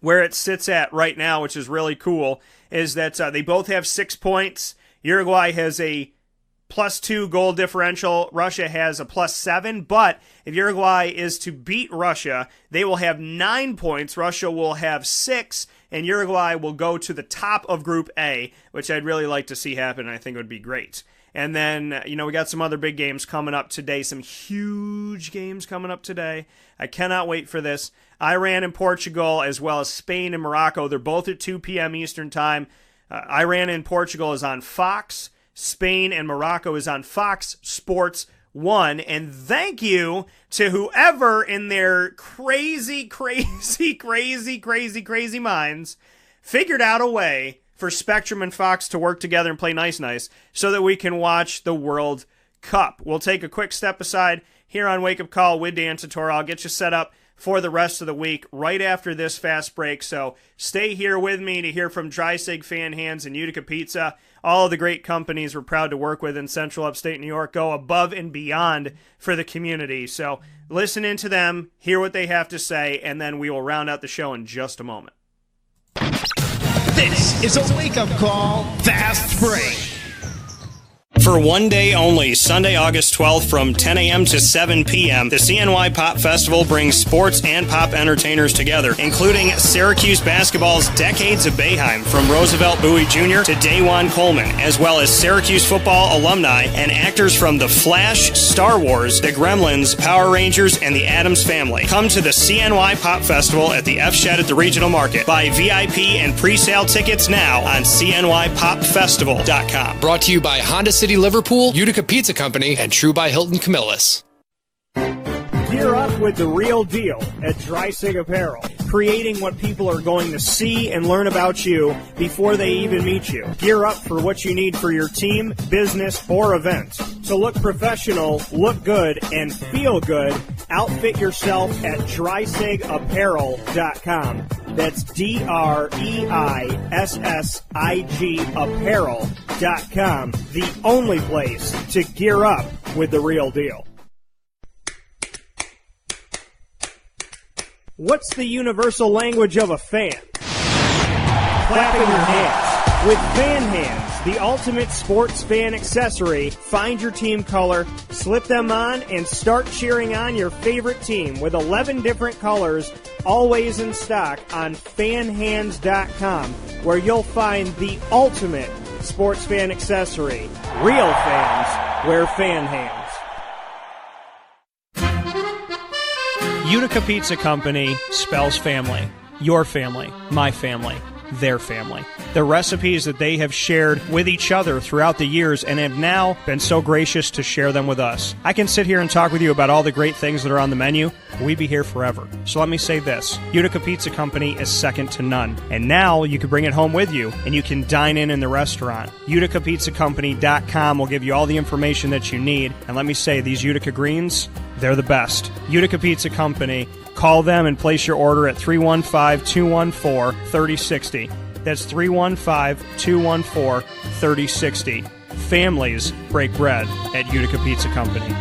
Where it sits at right now, which is really cool, is that they both have 6 points. Uruguay has a +2 goal differential. Russia has a +7, but if Uruguay is to beat Russia, they will have 9 points. Russia will have 6, and Uruguay will go to the top of Group A, which I'd really like to see happen. I think it would be great. And then, we got some other big games coming up today, some huge games coming up today. I cannot wait for this. Iran and Portugal, as well as Spain and Morocco. They're both at 2 p.m. Eastern Time. Iran and Portugal is on Fox. Spain and Morocco is on Fox Sports won. And thank you to whoever in their crazy minds figured out a way for Spectrum and Fox to work together and play nice so that we can watch the World Cup. We'll take a quick step aside here on Wake Up Call with Dan Tortora. I'll get you set up for the rest of the week right after this fast break. So stay here with me to hear from Dry-Sig Fan Hands and Utica Pizza. All of the great companies we're proud to work with in central upstate New York go above and beyond for the community. So listen into them, hear what they have to say, and then we will round out the show in just a moment. This is a wake-up call fast break. For one day only, Sunday, August 12th from 10 a.m. to 7 p.m., the CNY Pop Festival brings sports and pop entertainers together, including Syracuse basketball's Decades of Boeheim, from Roosevelt Bowie Jr. to Dajuan Coleman, as well as Syracuse football alumni and actors from The Flash, Star Wars, The Gremlins, Power Rangers, and The Addams Family. Come to the CNY Pop Festival at the F Shed at the Regional Market. Buy VIP and pre-sale tickets now on CNYPopFestival.com. Brought to you by Honda City Liverpool, Utica Pizza Company, and True by Hilton Camillus. Gear up with the real deal at Dry-Sig Apparel, creating what people are going to see and learn about you before they even meet you. Gear up for what you need for your team, business, or event. To look professional, look good, and feel good, outfit yourself at DrySigApparel.com. That's DREISSIG Apparel.com. The only place to gear up with the real deal. What's the universal language of a fan? Clapping your hands. With Fan Hands, the ultimate sports fan accessory, find your team color, slip them on, and start cheering on your favorite team with 11 different colors, always in stock on fanhands.com, where you'll find the ultimate sports fan accessory. Real fans wear Fan Hands. Utica Pizza Company spells family. Your family, my family, their family. The recipes that they have shared with each other throughout the years and have now been so gracious to share them with us. I can sit here and talk with you about all the great things that are on the menu. We'd be here forever. So let me say this. Utica Pizza Company is second to none. And now you can bring it home with you and you can dine in the restaurant. UticaPizzaCompany.com will give you all the information that you need. And let me say, these Utica greens, they're the best. Utica Pizza Company. Call them and place your order at 315-214-3060. That's 315-214-3060. Families break bread at Utica Pizza Company.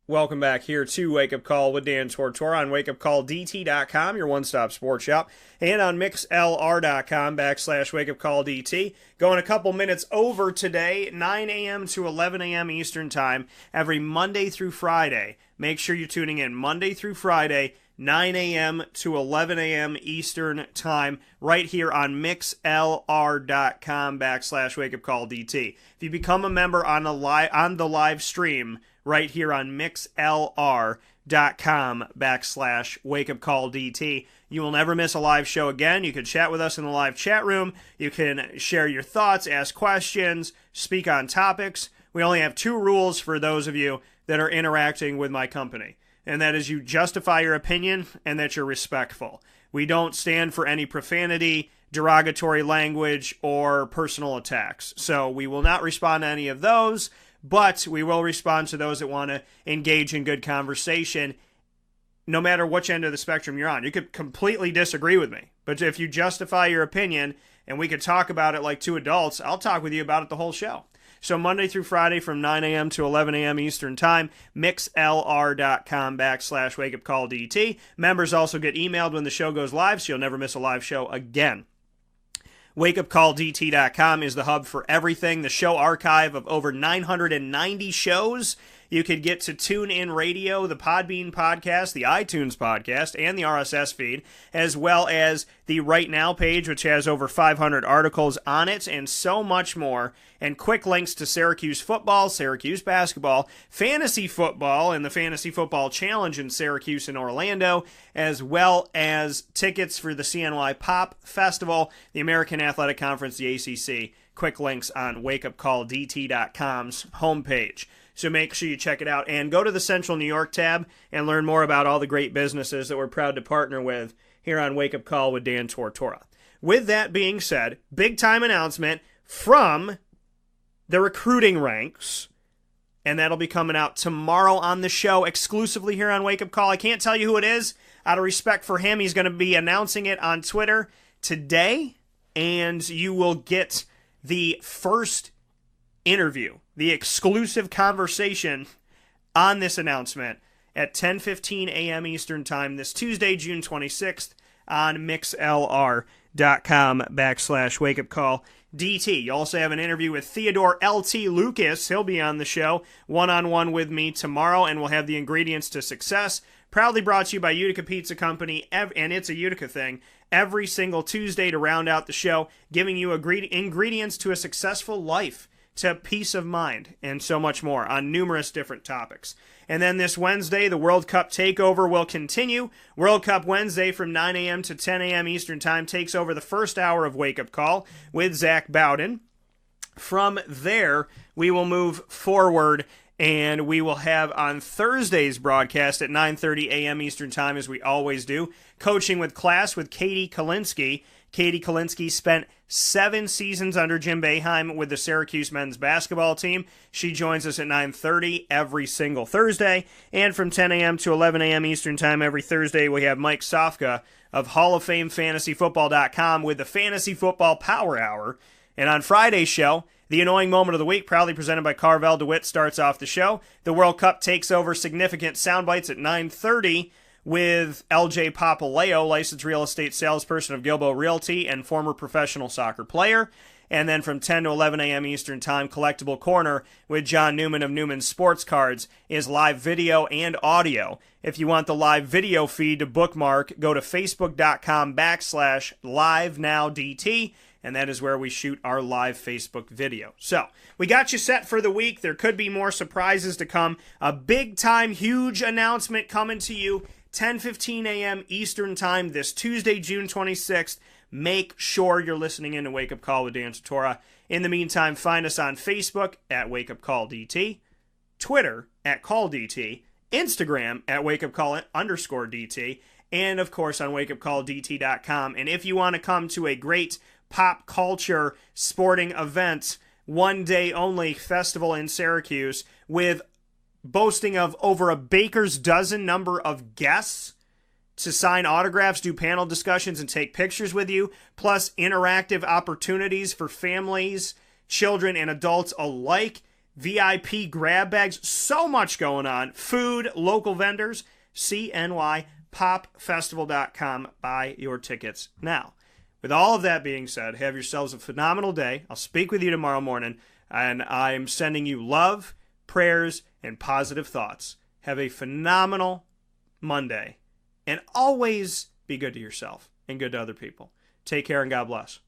Welcome back here to Wake Up Call with Dan Tortora on wakeupcalldt.com, your one-stop sports shop, and on mixlr.com/wakeupcalldt. Going a couple minutes over today, 9 a.m. to 11 a.m. Eastern Time, every Monday through Friday. Make sure you're tuning in Monday through Friday, 9 a.m. to 11 a.m. Eastern Time, right here on mixlr.com/wakeupcalldt. If you become a member on the live stream, right here on mixlr.com/wakeupcalldt, you will never miss a live show again. You can chat with us in the live chat room. You can share your thoughts, ask questions, speak on topics. We only have 2 rules for those of you that are interacting with my company, and that is you justify your opinion and that you're respectful. We don't stand for any profanity, derogatory language, or personal attacks. So we will not respond to any of those, but we will respond to those that want to engage in good conversation, no matter which end of the spectrum you're on. You could completely disagree with me, but if you justify your opinion and we could talk about it like 2 adults, I'll talk with you about it the whole show. So Monday through Friday from 9 a.m. to 11 a.m. Eastern Time, mixlr.com/wakeupcalldt. Members also get emailed when the show goes live, so you'll never miss a live show again. WakeUpCallDT.com is the hub for everything. The show archive of over 990 shows. You could get to TuneIn Radio, the Podbean podcast, the iTunes podcast, and the RSS feed, as well as the Right Now page, which has over 500 articles on it, and so much more. And quick links to Syracuse football, Syracuse basketball, fantasy football, and the Fantasy Football Challenge in Syracuse and Orlando, as well as tickets for the CNY Pop Festival, the American Athletic Conference, the ACC, quick links on wakeupcalldt.com's homepage. So make sure you check it out and go to the Central New York tab and learn more about all the great businesses that we're proud to partner with here on Wake Up Call with Dan Tortora. With that being said, big time announcement from the recruiting ranks, and that'll be coming out tomorrow on the show exclusively here on Wake Up Call. I can't tell you who it is. Out of respect for him, he's going to be announcing it on Twitter today, and you will get the first interview, the exclusive conversation on this announcement at 10:15 a.m. Eastern Time this Tuesday, June 26th on mixlr.com/wakeupcalldt. You also have an interview with Theodore L.T. Lucas. He'll be on the show one-on-one with me tomorrow, and we'll have the ingredients to success. Proudly brought to you by Utica Pizza Company, and it's a Utica thing, every single Tuesday to round out the show, giving you ingredients to a successful life, to peace of mind, and so much more on numerous different topics. And then this Wednesday, the World Cup takeover will continue. World Cup Wednesday from 9 a.m. to 10 a.m. Eastern Time takes over the first hour of Wake Up Call with Zach Bowden. From there, we will move forward, and we will have on Thursday's broadcast at 9:30 a.m. Eastern Time, as we always do, Coaching with Class with Katie Kalinsky. Katie Kalinsky spent 7 seasons under Jim Boeheim with the Syracuse men's basketball team. She joins us at 9:30 every single Thursday. And from 10 a.m. to 11 a.m. Eastern Time every Thursday, we have Mike Sofka of Hall of Fame FantasyFootball.com with the Fantasy Football Power Hour. And on Friday's show, the Annoying Moment of the Week, proudly presented by Carvel DeWitt, starts off the show. The World Cup takes over significant sound bites at 9:30 with LJ Papaleo, licensed real estate salesperson of Gilbo Realty and former professional soccer player. And then from 10 to 11 a.m. Eastern Time, Collectible Corner with John Newman of Newman's Sports Cards is live video and audio. If you want the live video feed to bookmark, go to facebook.com/livenowdt, and that is where we shoot our live Facebook video. So, we got you set for the week. There could be more surprises to come. A big-time, huge announcement coming to you 10:15 a.m. Eastern Time this Tuesday, June 26th. Make sure you're listening in to Wake Up Call with Dan Tortora. In the meantime, find us on Facebook at Wake Up Call DT, Twitter at Call DT, Instagram at WakeUpCall_DT, and of course on WakeUpCallDT.com. And if you want to come to a great pop culture sporting event, one day only festival in Syracuse with boasting of over a baker's dozen number of guests to sign autographs, do panel discussions, and take pictures with you, plus interactive opportunities for families, children, and adults alike, VIP grab bags, so much going on, food, local vendors, CNYPopFestival.com. Buy your tickets now. With all of that being said, have yourselves a phenomenal day. I'll speak with you tomorrow morning, and I'm sending you love, prayers, and positive thoughts. Have a phenomenal Monday, and always be good to yourself and good to other people. Take care and God bless.